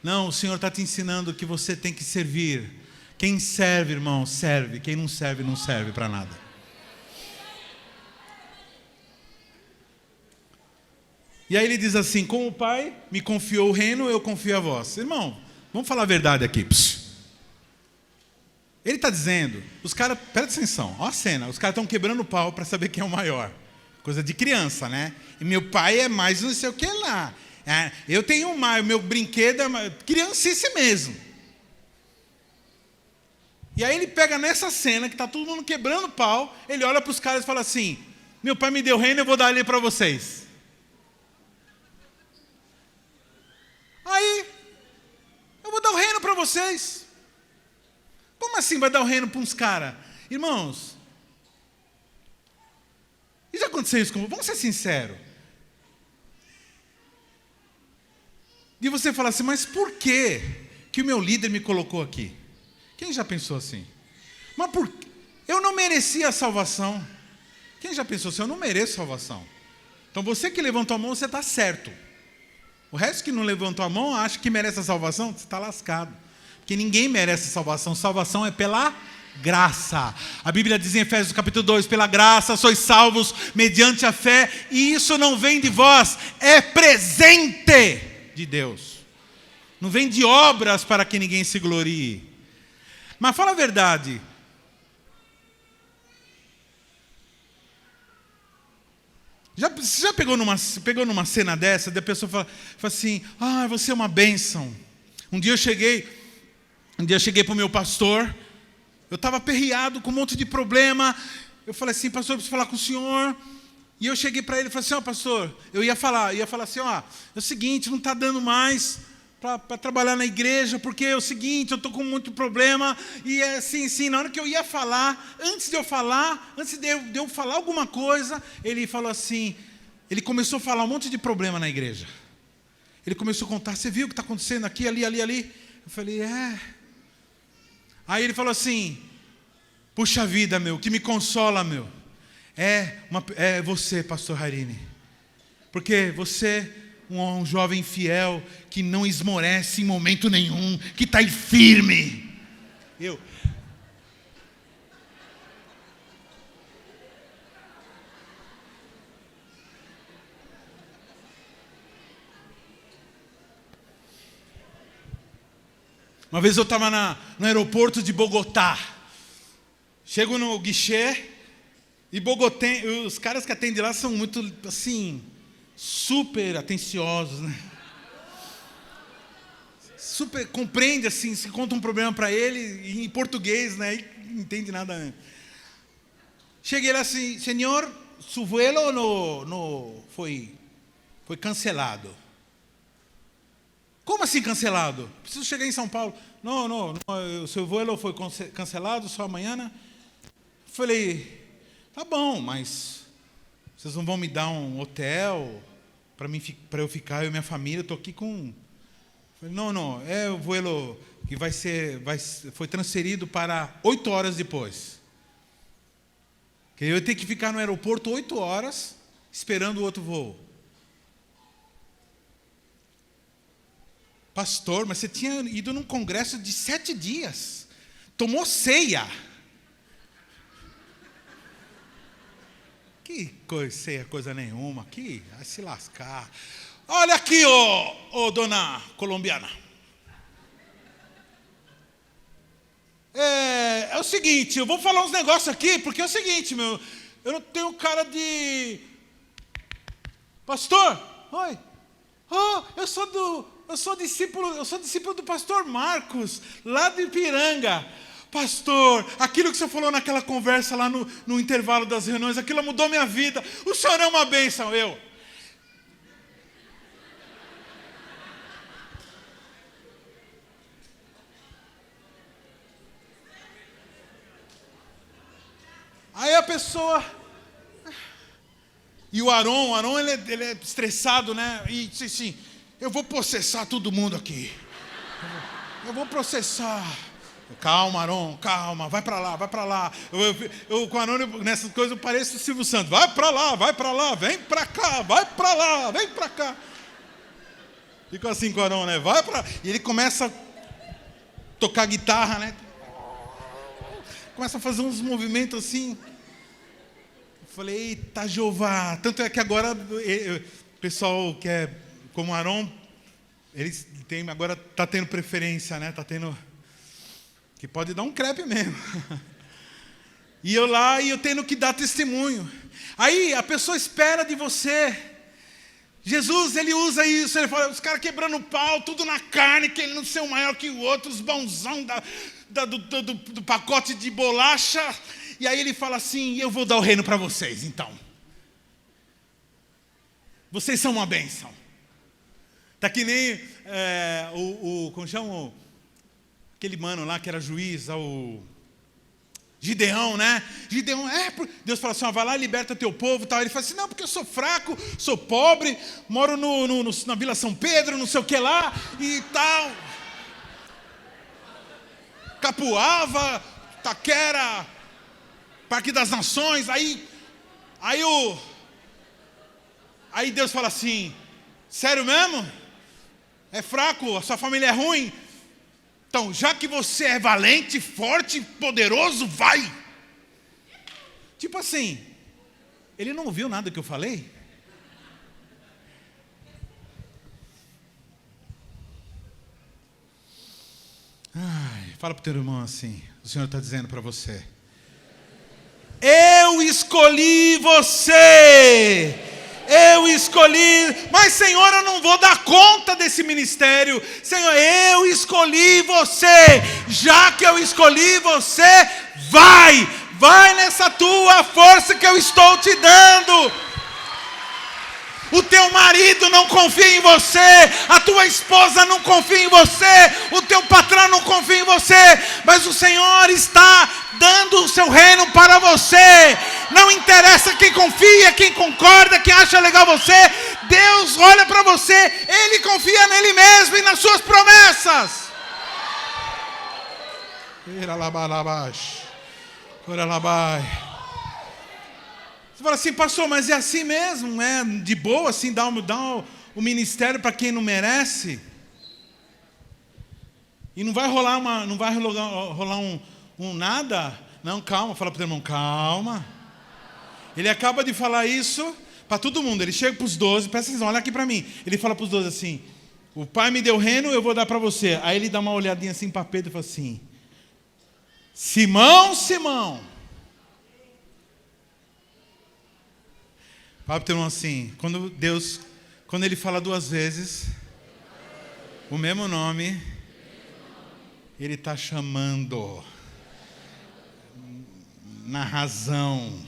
Não, o Senhor está te ensinando que você tem que servir. Quem serve, irmão, serve. Quem não serve, não serve para nada. E aí ele diz assim: como o Pai me confiou o reino, eu confio a vós. Irmão, vamos falar a verdade aqui. Ele está dizendo, os caras, presta atenção, olha a cena, os caras estão quebrando o pau para saber quem é o maior. Coisa de criança, né? E meu pai é mais não sei o que lá. Eu tenho mais, meu brinquedo é criancice mesmo. E aí ele pega nessa cena, que está todo mundo quebrando pau, ele olha para os caras e fala assim: meu pai me deu reino, eu vou dar ele para vocês. Aí, eu vou dar o reino para vocês. Como assim vai dar o reino para uns caras? Irmãos, e já aconteceu isso com você? Vamos ser sinceros. E você fala assim: mas por que o meu líder me colocou aqui? Quem já pensou assim? Mas por quê? Eu não merecia a salvação. Quem já pensou assim? Eu não mereço salvação. Então você que levantou a mão, você está certo. O resto que não levantou a mão, acha que merece a salvação, você está lascado. Porque ninguém merece a salvação. Salvação é pela graça. A Bíblia diz em Efésios capítulo 2: pela graça sois salvos mediante a fé, e isso não vem de vós, é presente de Deus. Não vem de obras para que ninguém se glorie. Mas fala a verdade. Você já pegou numa cena dessa, da pessoa fala assim: você é uma bênção. Um dia eu cheguei para o meu pastor, eu estava aperreado com um monte de problema. Eu falei assim: pastor, eu preciso falar com o senhor. E eu cheguei para ele e falei assim: pastor, eu ia falar assim: é o seguinte, não está dando mais para trabalhar na igreja, porque é o seguinte, eu estou com muito problema. E é assim, na hora que eu ia falar, antes de eu falar alguma coisa, ele falou assim, ele começou a falar um monte de problema na igreja. Ele começou a contar: você viu o que está acontecendo aqui, ali. Eu falei: Aí ele falou assim: puxa vida, meu, o que me consola, meu, é você, pastor Harini. Porque você, um jovem fiel, que não esmorece em momento nenhum, que está aí firme. Uma vez eu estava no aeroporto de Bogotá. Chego no guichê, e Bogotá, os caras que atendem lá são muito, assim, super atenciosos, né? Super, compreende, assim, se conta um problema para ele, em português, né? E não entende nada, né? Cheguei lá assim, senhor, su vuelo foi cancelado. Como assim cancelado? Preciso chegar em São Paulo. Não, o seu vuelo foi cancelado só amanhã. Falei, tá bom, mas vocês não vão me dar um hotel para eu ficar, eu e minha família, estou aqui com... Falei, não, é o vuelo que foi transferido para 8 horas depois. Que eu ia ter que ficar no aeroporto 8 horas esperando o outro voo. Pastor, mas você tinha ido num congresso de 7 dias. Tomou ceia. Que ceia, coisa nenhuma. Que vai se lascar. Olha aqui, ô dona colombiana. É o seguinte, eu vou falar uns negócios aqui, porque é o seguinte, eu não tenho cara de... Pastor, oi. Eu sou discípulo do pastor Marcos, lá de Ipiranga. Pastor, aquilo que você falou naquela conversa lá no intervalo das reuniões, aquilo mudou minha vida. O senhor é uma bênção, Aí a pessoa... E o Aron ele é estressado, né? E disse assim, eu vou processar todo mundo aqui. Eu vou processar. Calma, Aron, calma, vai para lá. Eu com o Aron, nessas coisas, eu pareço o Silvio Santos. Vai para lá, vem para cá, vai para lá, vem para cá. Fico assim com o Aron, né? Vai para... E ele começa a tocar guitarra, né? Começa a fazer uns movimentos assim. Eu falei, eita, Jeová. Tanto é que agora o pessoal que é como Aron, eles agora está tendo preferência, né? Está tendo... Que pode dar um crepe mesmo. E eu lá, e eu tendo que dar testemunho. Aí a pessoa espera de você. Jesus, ele usa isso. Ele fala, os caras quebrando pau, tudo na carne, que ele não ser um maior que o outro, os bonzão do pacote de bolacha. E aí ele fala assim, eu vou dar o reino para vocês, então. Vocês são uma bênção. Está que nem como chama aquele mano lá que era juiz, o Gideão, né? Gideão, Deus fala assim, vai lá, liberta teu povo, tal. Ele fala assim, não, porque eu sou fraco, sou pobre, moro na Vila São Pedro, não sei o que lá, e tal. Capuava, Taquera, Parque das Nações, aí Deus fala assim, sério mesmo? É fraco, a sua família é ruim? Então, já que você é valente, forte, poderoso, vai. Tipo assim, ele não ouviu nada que eu falei? Fala para o teu irmão assim, o Senhor está dizendo para você. Eu escolhi você. Eu escolhi, mas Senhor, eu não vou dar conta desse ministério. Senhor, eu escolhi você. Já que eu escolhi você, vai nessa tua força que eu estou te dando. O teu marido não confia em você, a tua esposa não confia em você, o teu patrão não confia em você, mas o Senhor está dando o seu reino para você. Não interessa quem confia, quem concorda, quem acha legal você, Deus olha para você, Ele confia nele mesmo e nas suas promessas. Você fala assim, pastor, mas é assim mesmo? É de boa assim, dar o ministério para quem não merece? E não vai rolar um nada? Não, calma, fala para o teu irmão, calma. Ele acaba de falar isso para todo mundo. Ele chega para os 12, presta atenção, olha aqui para mim. Ele fala para os 12 assim, o pai me deu o reino, eu vou dar para você. Aí ele dá uma olhadinha assim para Pedro e fala assim, Simão, fala para o teu irmão assim, quando ele fala 2 vezes o mesmo nome, ele está chamando na razão.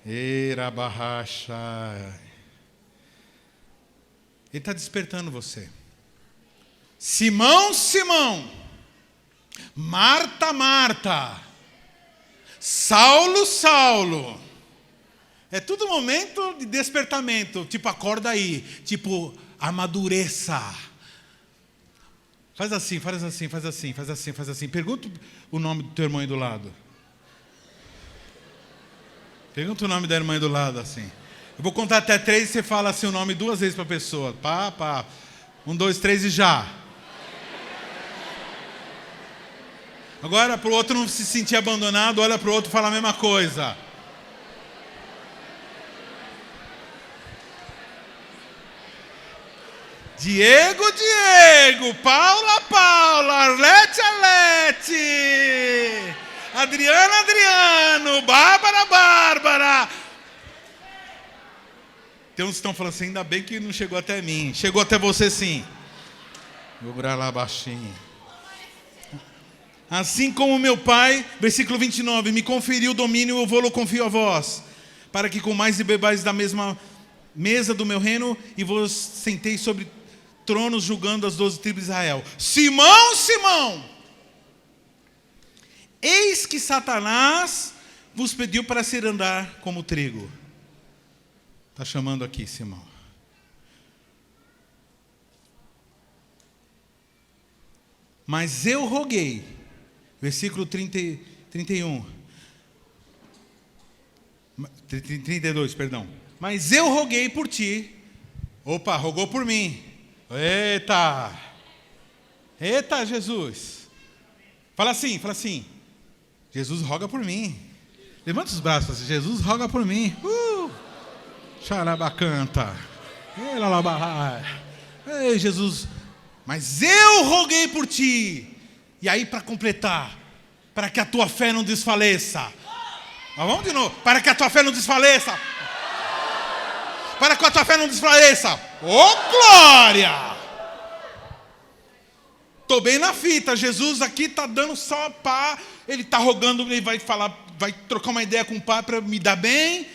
Eira barracha. Ele está despertando você. Simão, Simão. Marta, Marta. Saulo, Saulo. É tudo momento de despertamento. Tipo, acorda aí. Tipo, amadureça. Faz assim, faz assim, faz assim, faz assim, faz assim. Pergunta o nome do teu irmão aí do lado. Pergunta o nome da irmã aí do lado, assim. Eu vou contar até 3 e você fala assim o nome 2 vezes para a pessoa. Pá, pá. 1, 2, 3 e já. Agora, para o outro não se sentir abandonado, olha para o outro e fala a mesma coisa. Diego, Diego. Paula, Paula. Arlete, Arlete. Adriano, Adriano. Bárbara, Bárbara. Tem uns que estão falando assim, ainda bem que não chegou até mim. Chegou até você sim. Vou orar lá baixinho. Assim como meu Pai, versículo 29, me conferiu o domínio, eu vou-lo confio a vós, para que comais e bebais da mesma mesa do meu reino, e vos senteis sobre tronos julgando as 12 tribos de Israel. Simão, Simão, eis que Satanás vos pediu para se andar como trigo. Está chamando aqui, Simão. Mas eu roguei, versículo 31, 32, perdão. Mas eu roguei por ti. Opa, rogou por mim. Eita! Eita, Jesus! Fala assim, fala assim. Jesus roga por mim. Levanta os braços, assim, Jesus roga por mim. Xarabacanta. Ei, Jesus. Mas eu roguei por ti. E aí, para completar, para que a tua fé não desfaleça. Mas vamos de novo. Para que a tua fé não desfaleça. Para que a tua fé não desfaleça. Oh, glória! Estou bem na fita. Jesus aqui está dando só pá. Ele está rogando, ele vai falar, vai trocar uma ideia com o pai para me dar bem.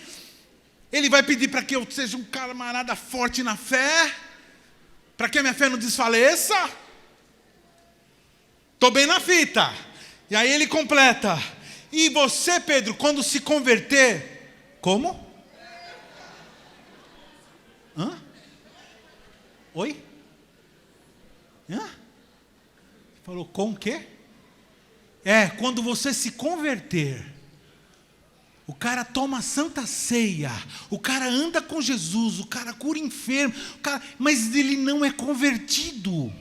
Ele vai pedir para que eu seja um camarada forte na fé. Para que a minha fé não desfaleça. Estou bem na fita. E aí ele completa. E você, Pedro, quando se converter, como? Hã? Oi? Hã? Falou com o quê? Quando você se converter, o cara toma a santa ceia, o cara anda com Jesus, o cara cura enfermo, mas ele não é convertido.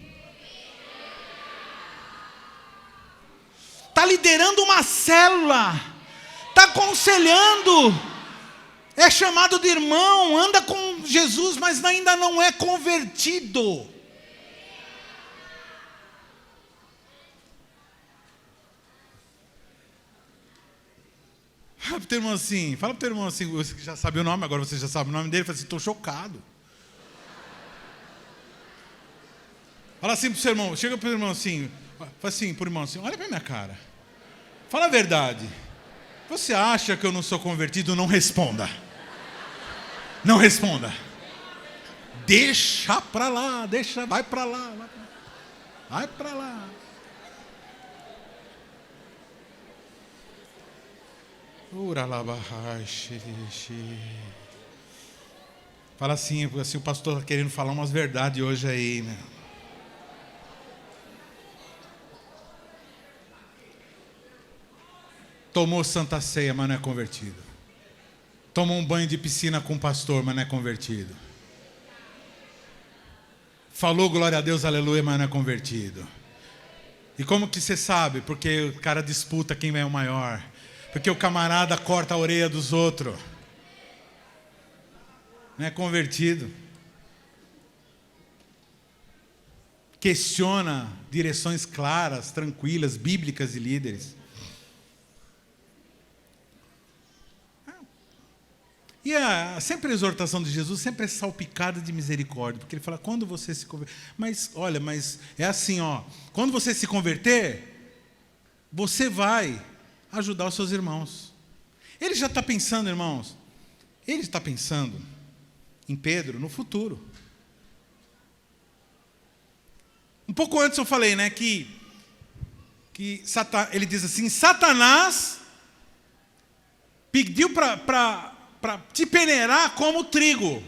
Está liderando uma célula, está aconselhando, é chamado de irmão, anda com Jesus, mas ainda não é convertido. Fala para o teu irmão assim, você que já sabe o nome, agora você já sabe o nome dele, fala assim, estou chocado. Fala assim para o seu irmão, chega para o irmão assim, fala assim para o irmão assim, olha para a minha cara, fala a verdade, você acha que eu não sou convertido? Não responda. Não responda. Deixa para lá, vai para lá, vai para lá. Fala assim, porque assim o pastor está querendo falar umas verdades hoje aí, né? Tomou santa ceia, mas não é convertido. Tomou um banho de piscina com o pastor, mas não é convertido. Falou glória a Deus, aleluia, mas não é convertido. E como que você sabe? Porque o cara disputa quem é o maior. Porque o camarada corta a orelha dos outros. Não é convertido. Questiona direções claras, tranquilas, bíblicas de líderes. E sempre a exortação de Jesus sempre é salpicada de misericórdia. Porque ele fala, quando você se converter... Mas é assim, quando você se converter, você vai ajudar os seus irmãos. Ele já está pensando, irmãos, Ele está pensando em Pedro no futuro. Um pouco antes eu falei, né, que ele diz assim, Satanás pediu para te peneirar como trigo.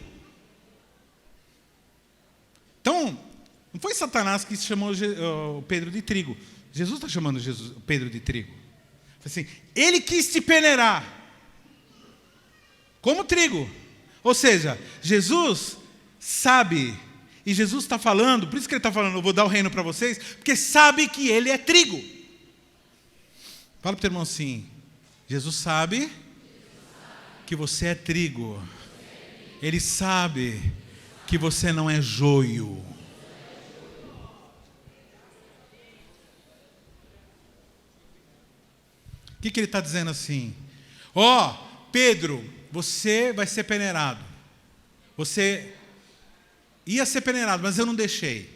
Então, não foi Satanás que chamou Pedro de trigo. Jesus está chamando Pedro de trigo. Assim, ele quis te peneirar como trigo. Ou seja, Jesus sabe, e Jesus está falando, por isso que ele está falando, eu vou dar o reino para vocês, porque sabe que ele é trigo. Fala para o teu irmão assim, Jesus sabe que você é trigo. Ele sabe que você não é joio. O que ele está dizendo assim? Pedro, você vai ser peneirado. Você ia ser peneirado, mas eu não deixei.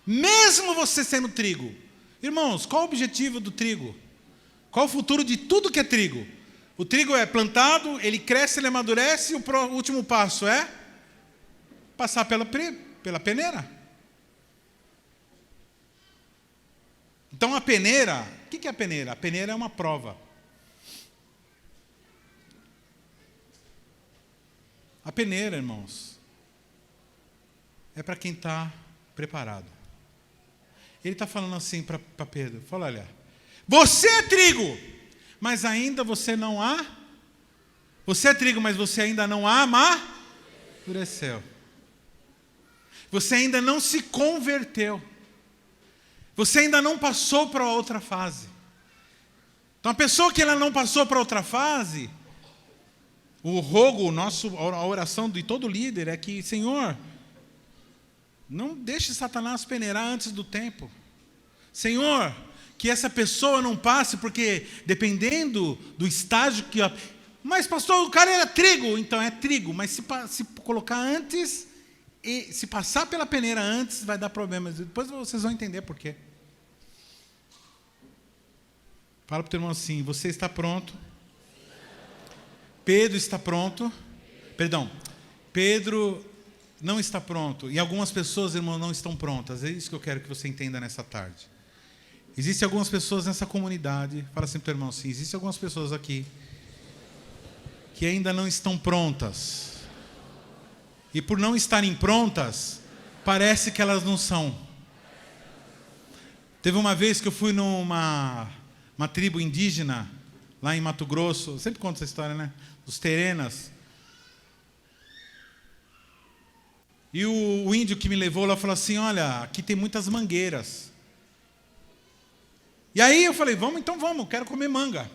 Mesmo você sendo trigo. Irmãos, qual o objetivo do trigo? Qual o futuro de tudo que é trigo? O trigo é plantado, ele cresce, ele amadurece, e o último passo é passar pela peneira. Então a peneira, o que é a peneira? A peneira é uma prova. A peneira, irmãos, é para quem está preparado. Ele está falando assim para Pedro, fala, olha, você é trigo, mas ainda você não há. Você é trigo, mas você ainda não há amadureceu. Você ainda não se converteu. Você ainda não passou para outra fase. Então a pessoa que ela não passou para outra fase, o rogo, a oração de todo líder é que, Senhor, não deixe Satanás peneirar antes do tempo. Senhor, que essa pessoa não passe, porque dependendo do estágio que... Mas pastor, o cara era trigo. Então é trigo, mas se colocar antes, e se passar pela peneira antes, vai dar problemas. Depois vocês vão entender por quê. Fala para o teu irmão assim, você está pronto? Pedro está pronto. Perdão, Pedro não está pronto. E algumas pessoas, irmão, não estão prontas. É isso que eu quero que você entenda nessa tarde. Existem algumas pessoas nessa comunidade, fala assim para o teu irmão assim, existem algumas pessoas aqui que ainda não estão prontas. E por não estarem prontas, parece que elas não são. Teve uma vez que eu fui numa tribo indígena, lá em Mato Grosso, eu sempre conto essa história, né? Os terenas. E o índio que me levou lá falou assim, olha, aqui tem muitas mangueiras. E aí eu falei, vamos, quero comer manga.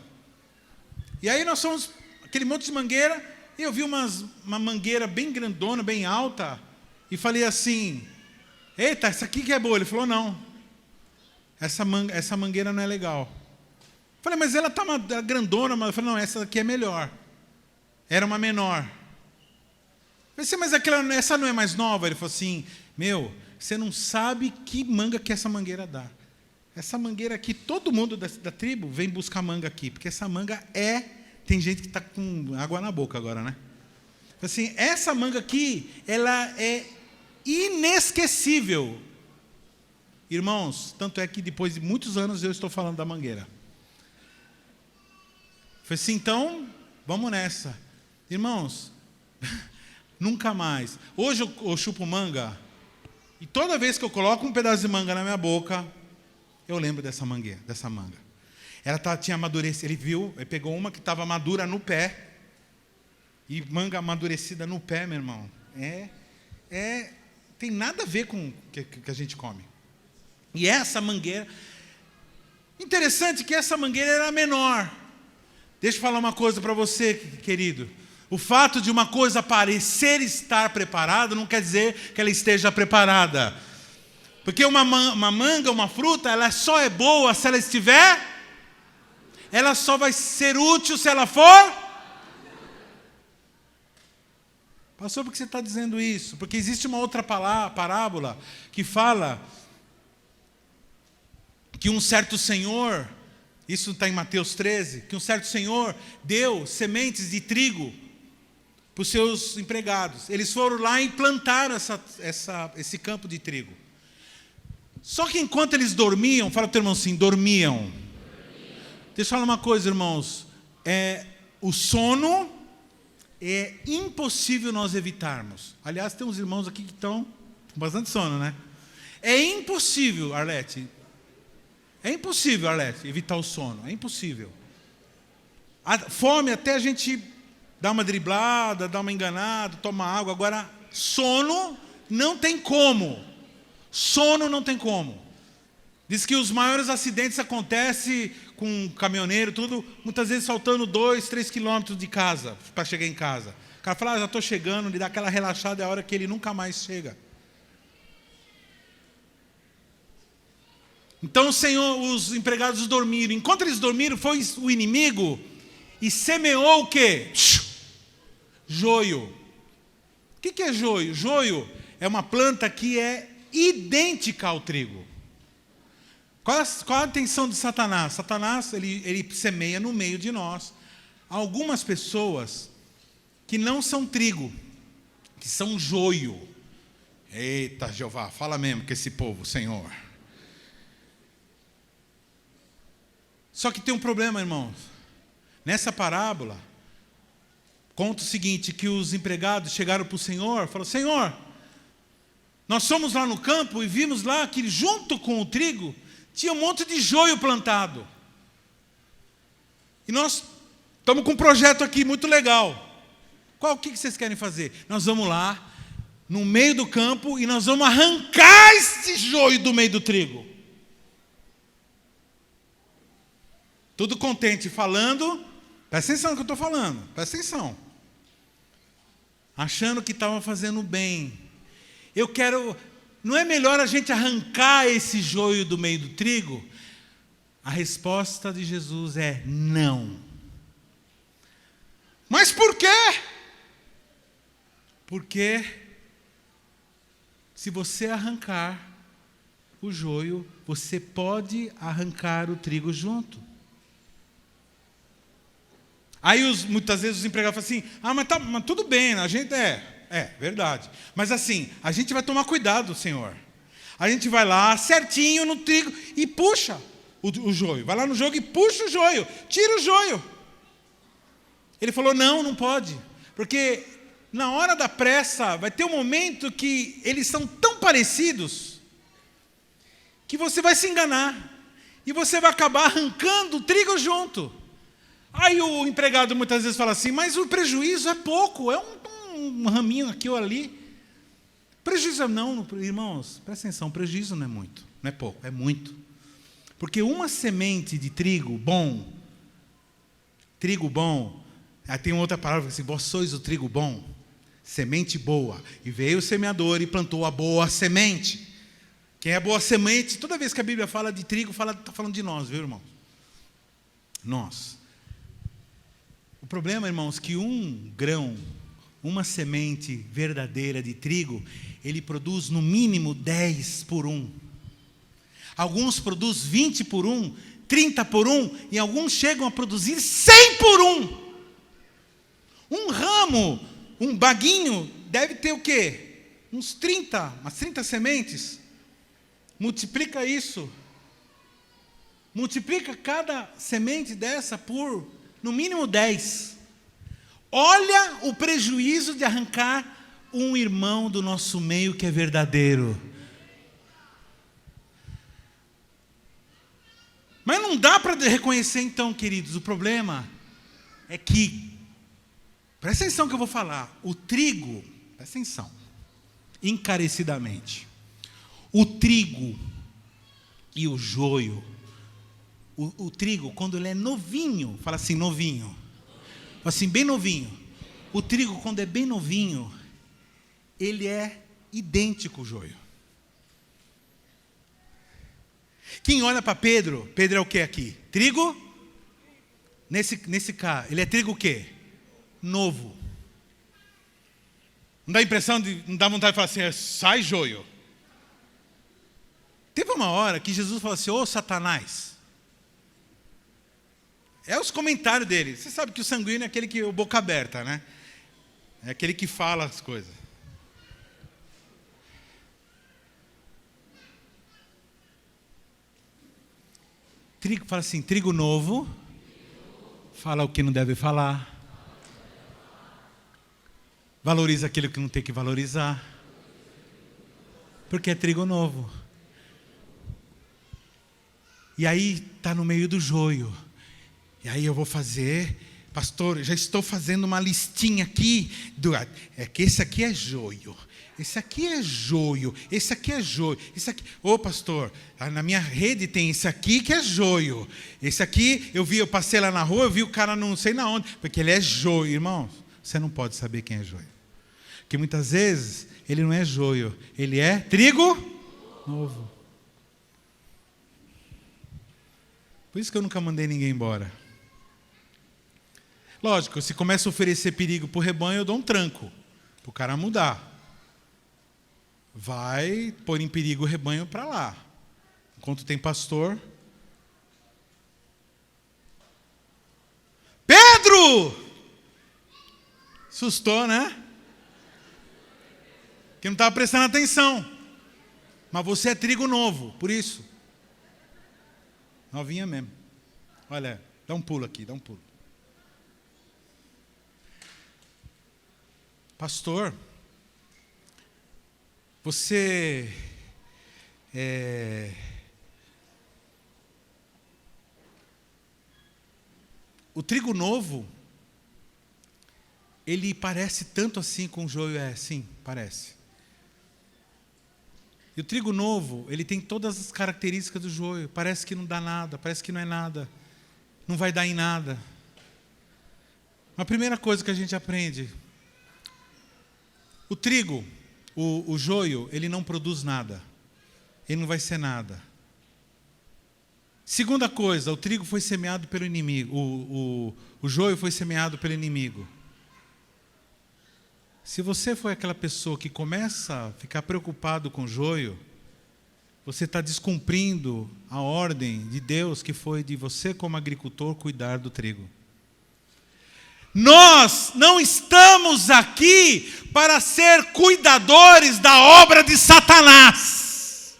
E aí nós fomos, aquele monte de mangueira, e eu vi uma mangueira bem grandona, bem alta, e falei assim, eita, essa aqui que é boa. Ele falou, não, essa mangueira não é legal. Falei, mas ela está grandona, mas eu falei, não, essa aqui é melhor. Era uma menor. Eu falei, mas essa não é mais nova? Ele falou assim, você não sabe que manga que essa mangueira dá. Essa mangueira aqui, todo mundo da tribo vem buscar manga aqui, porque essa manga tem gente que está com água na boca agora, né? Assim, essa manga aqui, ela é inesquecível. Irmãos, tanto é que depois de muitos anos eu estou falando da mangueira. Falei assim, então, vamos nessa. Irmãos, nunca mais. Hoje eu chupo manga, e toda vez que eu coloco um pedaço de manga na minha boca, eu lembro dessa manga. Ela tinha amadurecido, ele pegou uma que estava madura no pé, e manga amadurecida no pé, meu irmão, tem nada a ver com o que a gente come. E essa mangueira, interessante que essa mangueira era menor. Deixa eu falar uma coisa para você, querido. O fato de uma coisa parecer estar preparada não quer dizer que ela esteja preparada. Porque uma manga, uma fruta, ela só é boa se ela estiver. Ela só vai ser útil se ela for. Pastor, por que você está dizendo isso? Porque existe uma outra parábola que fala que um certo senhor, isso está em Mateus 13, que um certo senhor deu sementes de trigo para os seus empregados. Eles foram lá e plantaram esse campo de trigo. Só que enquanto eles dormiam, fala para o teu irmão assim, dormiam. Deixa eu falar uma coisa, irmãos. O sono é impossível nós evitarmos. Aliás, tem uns irmãos aqui que estão com bastante sono, né? É impossível, Arlete. É impossível, Arlete, evitar o sono. É impossível. A fome, até a gente dá uma driblada, dá uma enganada, toma água. Agora, sono não tem como. Sono não tem como. Diz que os maiores acidentes acontecem com caminhoneiro, tudo, muitas vezes faltando 2, 3 quilômetros de casa, para chegar em casa. O cara fala, já estou chegando, ele dá aquela relaxada, é a hora que ele nunca mais chega. Então os empregados dormiram. Enquanto eles dormiram, foi o inimigo e semeou o quê? Joio. O que é joio? Joio é uma planta que é idêntica ao trigo. Qual a intenção de Satanás? Satanás, ele semeia no meio de nós algumas pessoas que não são trigo, que são joio. Eita, Jeová, fala mesmo com esse povo, Senhor. Só que tem um problema, irmãos. Nessa parábola, conta o seguinte, que os empregados chegaram para o Senhor, falaram, Senhor, nós fomos lá no campo e vimos lá que junto com o trigo, tinha um monte de joio plantado. E nós estamos com um projeto aqui muito legal. O que vocês querem fazer? Nós vamos lá, no meio do campo, e nós vamos arrancar esse joio do meio do trigo. Tudo contente, falando, presta atenção no que eu estou falando, presta atenção. Achando que estavam fazendo bem. Não é melhor a gente arrancar esse joio do meio do trigo? A resposta de Jesus é não. Mas por quê? Porque se você arrancar o joio, você pode arrancar o trigo junto. Aí muitas vezes os empregados falam assim, mas tudo bem, a gente verdade. Mas assim, a gente vai tomar cuidado, Senhor. A gente vai lá certinho no trigo e puxa o joio. Vai lá no jogo e puxa o joio. Tira o joio. Ele falou, não pode. Porque na hora da pressa vai ter um momento que eles são tão parecidos que você vai se enganar. E você vai acabar arrancando o trigo junto. Aí o empregado muitas vezes fala assim, mas o prejuízo é pouco, é um raminho aqui ou ali. Prejuízo não, irmãos, presta atenção, prejuízo não é muito, não é pouco, é muito. Porque uma semente de trigo bom, aí tem outra palavra assim, vós sois o trigo bom, semente boa. E veio o semeador e plantou a boa semente. Quem é a boa semente, toda vez que a Bíblia fala de trigo, está falando de nós, viu, irmão? Nós. O problema, irmãos, que um grão, uma semente verdadeira de trigo, ele produz no mínimo 10 por 1. Alguns produzem 20 por 1, 30 por 1, e alguns chegam a produzir 100 por 1. Um ramo, um baguinho, deve ter o quê? Umas 30 sementes. Multiplica isso. Multiplica cada semente dessa por, no mínimo, 10. Olha o prejuízo de arrancar um irmão do nosso meio que é verdadeiro. Mas não dá para reconhecer então, queridos, o problema é que, presta atenção que eu vou falar, o trigo, presta atenção, encarecidamente, o trigo e o joio, o trigo, quando ele é novinho, fala assim, novinho, fala assim, bem novinho, o trigo, quando é bem novinho, ele é idêntico ao joio. Quem olha para Pedro é o que aqui? Trigo? Nesse caso, ele é trigo o quê? Novo. Não dá vontade de falar assim, sai joio. Teve uma hora que Jesus falou assim, ô Satanás. É os comentários dele. Você sabe que o sanguíneo é aquele que é boca aberta, né? É aquele que fala as coisas. Trigo, fala assim, trigo novo, fala o que não deve falar. Valoriza aquilo que não tem que valorizar. Porque é trigo novo. E aí está no meio do joio. E aí eu vou fazer, pastor, já estou fazendo uma listinha aqui. É que esse aqui é joio. Esse aqui é joio, esse aqui é joio, esse aqui... Ô pastor, na minha rede tem esse aqui que é joio. Esse aqui, eu passei lá na rua, eu vi o cara não sei na onde, porque ele é joio. Irmãos, você não pode saber quem é joio. Porque muitas vezes, ele não é joio, ele é trigo novo. Por isso que eu nunca mandei ninguém embora. Lógico, se começa a oferecer perigo para o rebanho, eu dou um tranco, para o cara mudar. Vai pôr em perigo o rebanho para lá. Enquanto tem pastor. Pedro! Assustou, né? Que não estava prestando atenção. Mas você é trigo novo, por isso. Novinha mesmo. Olha, dá um pulo aqui, dá um pulo. Pastor, você o trigo novo, ele parece tanto assim com o joio, sim, parece. E o trigo novo, ele tem todas as características do joio, parece que não dá nada, parece que não é nada, não vai dar em nada. A primeira coisa que a gente aprende, o trigo, o joio, ele não produz nada. Ele não vai ser nada. Segunda coisa, o trigo foi semeado pelo inimigo. O joio foi semeado pelo inimigo. Se você for aquela pessoa que começa a ficar preocupado com o joio, você está descumprindo a ordem de Deus que foi de você como agricultor cuidar do trigo. Nós não estamos aqui para ser cuidadores da obra de Satanás.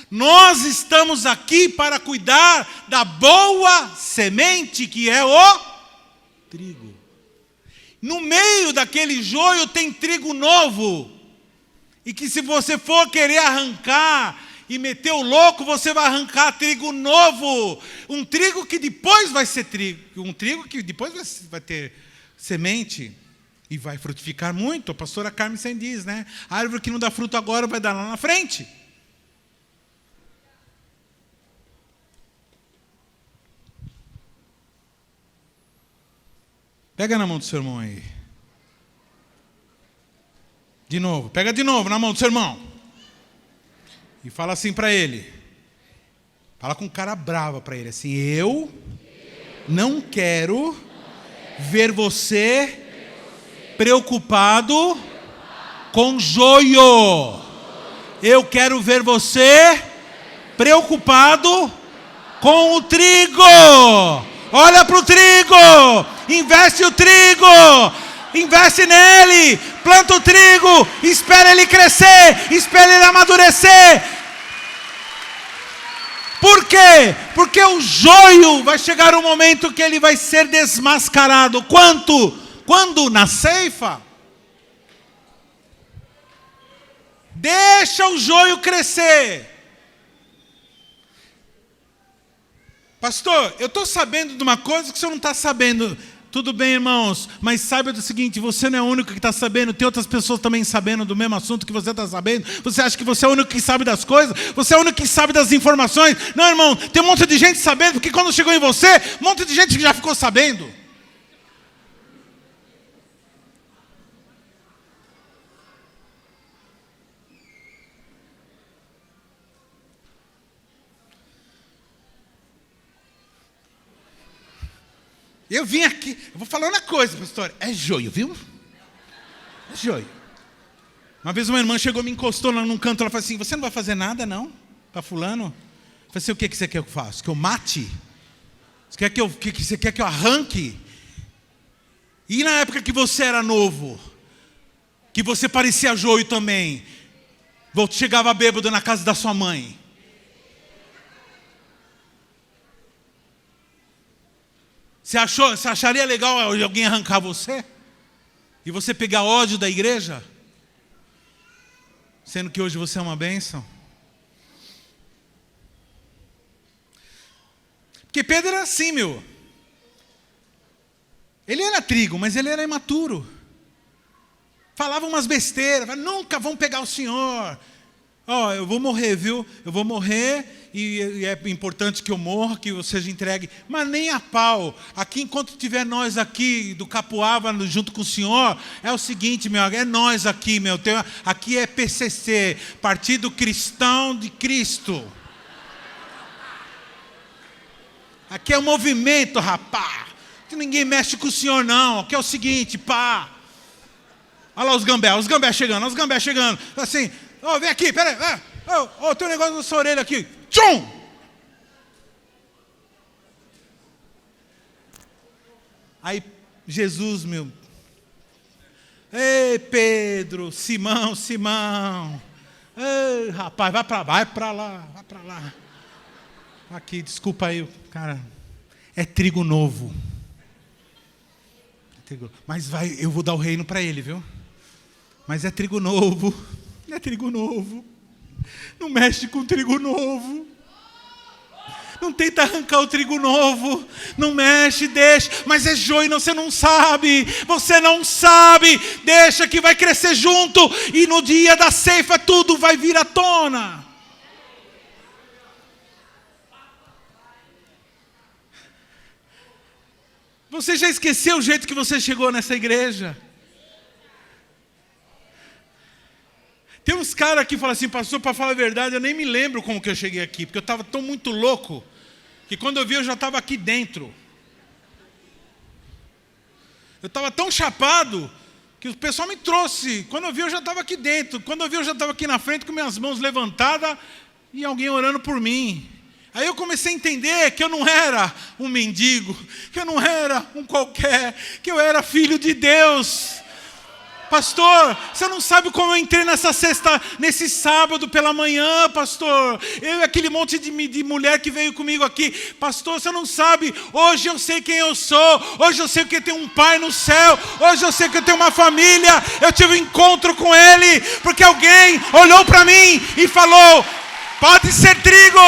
Nós estamos aqui para cuidar da boa semente que é o trigo. No meio daquele joio tem trigo novo. E que se você for querer arrancar e meter o louco, você vai arrancar trigo novo. Um trigo que depois vai ser trigo. Um trigo que depois vai ter semente e vai frutificar muito. A pastora Carmen Sen diz, né? A árvore que não dá fruto agora vai dar lá na frente. Pega na mão do seu irmão aí. De novo, pega de novo na mão do seu irmão. E fala assim para ele. Fala com cara brava para ele assim: eu não quero ver você preocupado com joio. Eu quero ver você preocupado com o trigo. Olha para o trigo. Investe o trigo. Investe nele. Planta o trigo. Espera ele crescer. Espera ele amadurecer. Por quê? Porque o joio vai chegar um momento que ele vai ser desmascarado. Quando na ceifa. Deixa o joio crescer. Pastor, eu estou sabendo de uma coisa que o senhor não está sabendo. Tudo bem, irmãos, mas saiba do seguinte, você não é o único que está sabendo, tem outras pessoas também sabendo do mesmo assunto que você está sabendo. Você acha que você é o único que sabe das coisas? Você é o único que sabe das informações? Não, irmão, tem um monte de gente sabendo, porque quando chegou em você, um monte de gente que já ficou sabendo. Eu vim aqui, eu vou falar uma coisa, pastor, é joio, viu? É joio. Uma vez uma irmã chegou, me encostou lá num canto, ela falou assim, você não vai fazer nada não, para fulano? Eu falei assim, o que você quer que eu faça? Que eu mate? Você quer que eu arranque? E na época que você era novo, que você parecia joio também, chegava bêbado na casa da sua mãe. Você acharia legal alguém arrancar você? E você pegar ódio da igreja? Sendo que hoje você é uma bênção? Porque Pedro era assim, meu. Ele era trigo, mas ele era imaturo. Falava umas besteiras. Nunca vão pegar o senhor. Eu vou morrer, viu? Eu vou morrer e é importante que eu morra, que eu seja entregue. Mas nem a pau. Aqui, enquanto tiver nós aqui do Capoava junto com o senhor, é o seguinte, meu, é nós aqui, meu. Aqui é PCC, Partido Cristão de Cristo. Aqui é o movimento, rapá. Que ninguém mexe com o senhor, não. Aqui é o seguinte, pá. Olha lá os gambé chegando. Assim, vem aqui, peraí. Tem um negócio na sua orelha aqui. Tchum! Aí, Jesus, meu. Ei, Pedro, Simão. Ei, rapaz, vai pra lá. Aqui, desculpa aí, cara. É trigo novo. Mas eu vou dar o reino para ele, viu? Mas é trigo novo. É trigo novo. Não mexe com trigo novo. Não tenta arrancar o trigo novo. Não mexe, deixa. Mas é joio, você não sabe. Você não sabe. Deixa que vai crescer junto. E no dia da ceifa tudo vai vir à tona. Você já esqueceu o jeito que você chegou nessa igreja? Tem uns caras que falam assim, pastor, para falar a verdade, eu nem me lembro como que eu cheguei aqui, porque eu estava tão muito louco, que quando eu vi eu já estava aqui dentro. Eu estava tão chapado, que o pessoal me trouxe. Quando eu vi eu já estava aqui dentro. Quando eu vi eu já estava aqui na frente com minhas mãos levantadas e alguém orando por mim. Aí eu comecei a entender que eu não era um mendigo, que eu não era um qualquer, que eu era filho de Deus. Pastor, você não sabe como eu entrei nesse sábado pela manhã, pastor. Eu e aquele monte de mulher que veio comigo aqui. Pastor, você não sabe, hoje eu sei quem eu sou. Hoje eu sei que eu tenho um pai no céu. Hoje eu sei que eu tenho uma família. Eu tive um encontro com ele, porque alguém olhou para mim e falou, pode ser trigo.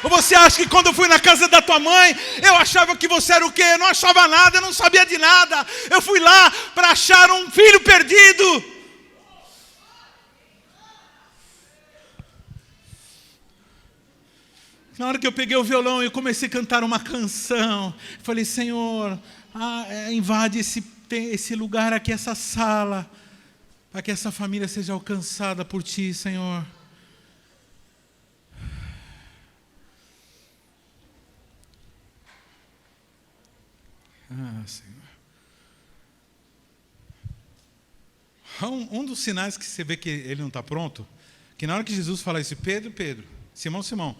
Ou você acha que quando eu fui na casa da tua mãe, eu achava que você era o quê? Eu não achava nada, eu não sabia de nada. Eu fui lá para achar um filho perdido. Na hora que eu peguei o violão e comecei a cantar uma canção, falei, Senhor, invade esse lugar aqui, essa sala, para que essa família seja alcançada por Ti, Senhor. Senhor. Um dos sinais que você vê que ele não está pronto, que na hora que Jesus fala isso, Pedro, Simão,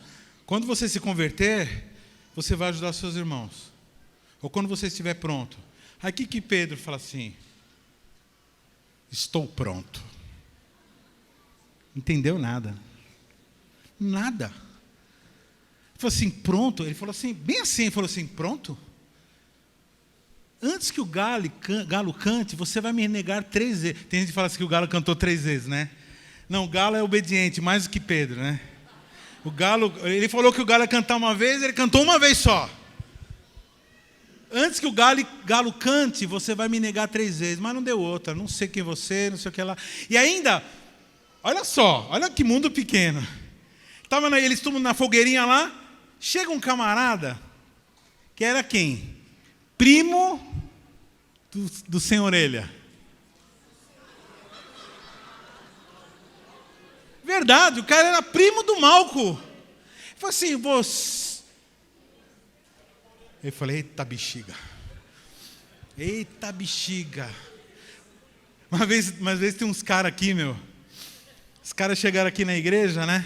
quando você se converter, você vai ajudar seus irmãos. Ou quando você estiver pronto. Aí que Pedro fala assim, estou pronto. Entendeu nada. Nada. Ele falou assim, pronto? Ele falou assim, bem assim, ele falou assim, pronto? Antes que o galo cante, você vai me negar 3 vezes. Tem gente que fala assim que o galo cantou 3 vezes, né? Não, o galo é obediente, mais do que Pedro, né? Ele falou que o galo ia cantar uma vez, ele cantou uma vez só. Antes que o galo cante, você vai me negar 3 vezes. Mas não deu outra, não sei quem você, não sei o que lá. E ainda, olha só, olha que mundo pequeno. Eles estão na fogueirinha lá, chega um camarada, que era quem? Primo do sem orelha. Verdade, o cara era primo do Malco. Ele falou assim, você... Eu falei, eita bexiga. Uma vez tem uns caras aqui, meu. Os caras chegaram aqui na igreja, né?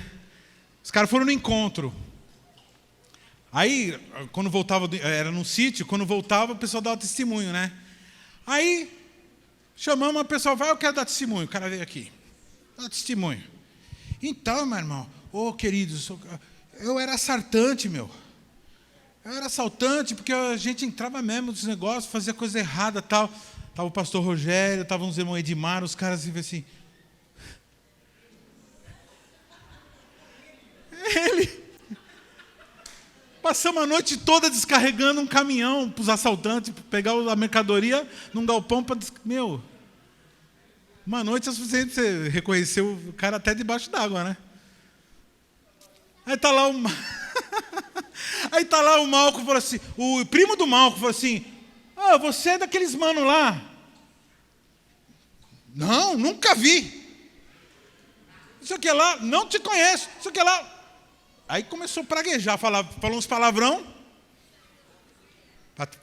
Os caras foram no encontro. Aí, quando voltava, era num sítio, quando voltava, o pessoal dava testemunho, né? Aí, chamamos, o pessoal, vai, eu quero dar testemunho. O cara veio aqui, dá testemunho. Então, meu irmão, queridos, eu era assaltante, meu. Eu era assaltante, porque a gente entrava mesmo nos negócios, fazia coisa errada e tal. Estava o pastor Rogério, estavam os irmãos Edmar, os caras assim. Passamos a noite toda descarregando um caminhão para os assaltantes, pegar a mercadoria num galpão para... Meu, uma noite é suficiente para você reconhecer o cara até debaixo d'água, né? Aí está lá o... Aí está lá o Malco, falou assim, o primo do Malco falou assim, você é daqueles manos lá? Não, nunca vi. Isso aqui lá, não te conheço, isso aqui lá... Aí começou a praguejar, falou uns palavrão,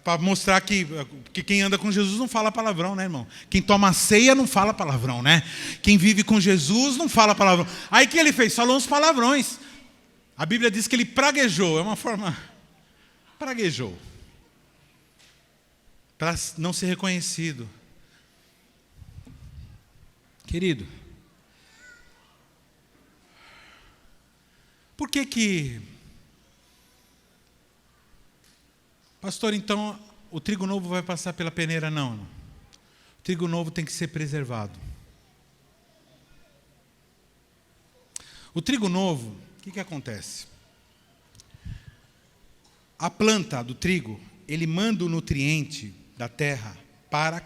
para mostrar que quem anda com Jesus não fala palavrão, né, irmão? Quem toma ceia não fala palavrão, né? Quem vive com Jesus não fala palavrão. Aí o que ele fez? Falou uns palavrões. A Bíblia diz que ele praguejou, é uma forma... Praguejou. Para não ser reconhecido. Querido, por que... Pastor, então, o trigo novo vai passar pela peneira? Não. O trigo novo tem que ser preservado. O trigo novo, o que acontece? A planta do trigo, ele manda o nutriente da terra para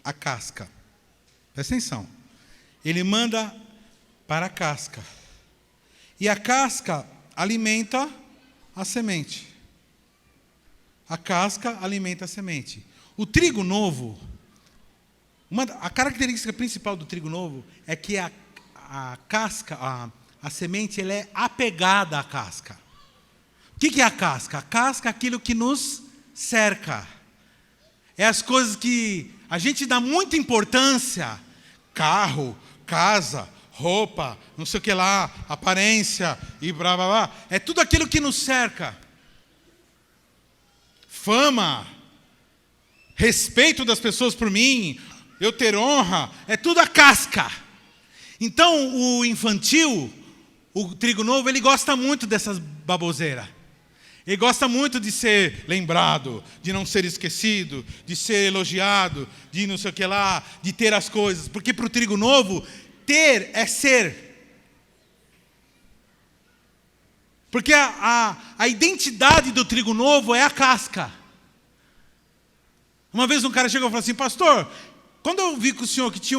a casca. Presta atenção. Ele manda para a casca. E a casca alimenta a semente. A casca alimenta a semente. O trigo novo, a característica principal do trigo novo é que a casca, a semente, ela é apegada à casca. O que é a casca? A casca é aquilo que nos cerca. É as coisas que a gente dá muita importância. Carro, casa, roupa, não sei o que lá, aparência e blá blá blá. É tudo aquilo que nos cerca. Fama, respeito das pessoas por mim, eu ter honra, é tudo a casca. Então o infantil, o trigo novo, ele gosta muito dessas baboseiras. Ele gosta muito de ser lembrado, de não ser esquecido, de ser elogiado, de não sei o que lá, de ter as coisas. Porque para o trigo novo, ter é ser. Porque a identidade do trigo novo é a casca. Uma vez um cara chegou e falou assim, pastor, quando eu vi com o senhor que tinha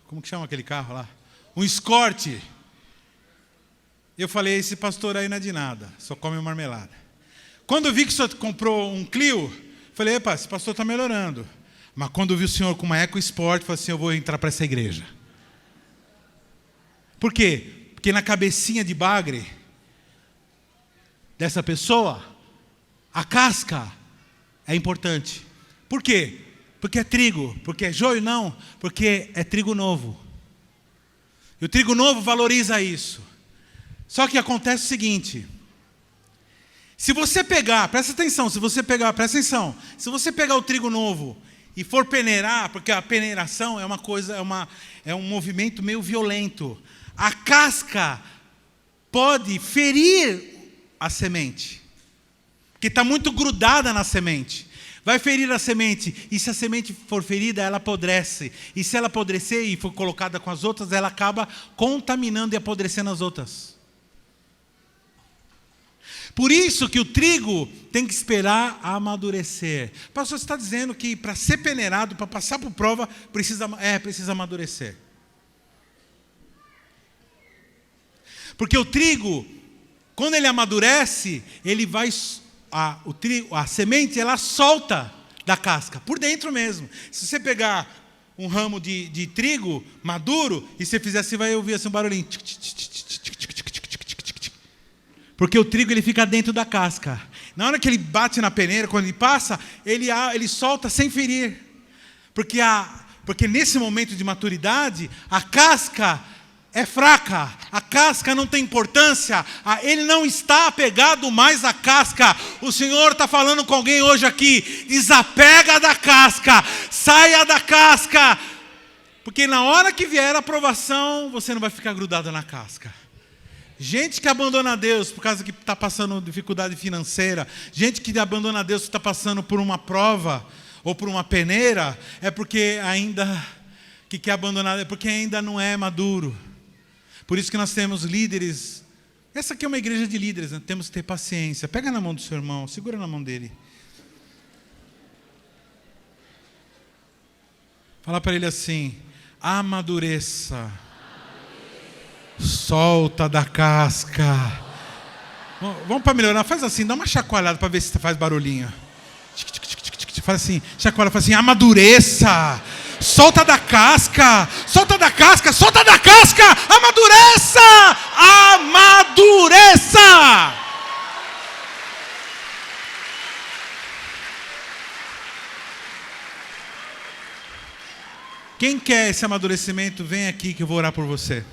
como que chama aquele carro lá? Um Escort. Eu falei, esse pastor aí não é de nada, só come marmelada. Quando eu vi que o senhor comprou um Clio, falei, epa, esse pastor está melhorando. Mas quando eu vi o senhor com uma EcoSport, falei assim, eu vou entrar para essa igreja. Por quê? Porque na cabecinha de bagre dessa pessoa, a casca é importante. Por quê? Porque é trigo. Porque é joio? Não. Porque é trigo novo. E o trigo novo valoriza isso. Só que acontece o seguinte. Se você pegar, presta atenção, se você pegar o trigo novo e for peneirar, porque a peneiração é uma coisa, é um movimento meio violento. A casca pode ferir a semente, porque está muito grudada na semente. Vai ferir a semente, e se a semente for ferida, ela apodrece. E se ela apodrecer e for colocada com as outras, ela acaba contaminando e apodrecendo as outras. Por isso que o trigo tem que esperar amadurecer. Pastor, você está dizendo que para ser peneirado, para passar por prova, precisa amadurecer. Porque o trigo, quando ele amadurece, ele vai, a semente, ela solta da casca, por dentro mesmo. Se você pegar um ramo de trigo maduro, e você fizer assim, vai ouvir assim um barulhinho. Porque o trigo, ele fica dentro da casca. Na hora que ele bate na peneira, quando ele passa, ele solta sem ferir. Porque nesse momento de maturidade, a casca, é fraca, a casca não tem importância, ele não está apegado mais à casca. O Senhor está falando com alguém hoje aqui: desapega da casca, saia da casca, porque na hora que vier a provação, você não vai ficar grudado na casca. Gente que abandona Deus por causa que está passando dificuldade financeira, gente que abandona Deus porque está passando por uma prova ou por uma peneira, é porque ainda que quer abandonar, é porque ainda não é maduro. Por isso que nós temos líderes. Essa aqui é uma igreja de líderes, né? Temos que ter paciência. Pega na mão do seu irmão, segura na mão dele. Fala para ele assim: amadureça. Solta da casca. Vamos para melhorar. Faz assim, dá uma chacoalhada para ver se faz barulhinho. Faz assim, chacoalha, faz assim: amadureça. Solta da casca, solta da casca, solta da casca, amadureça, amadureça. Quem quer esse amadurecimento, vem aqui que eu vou orar por você.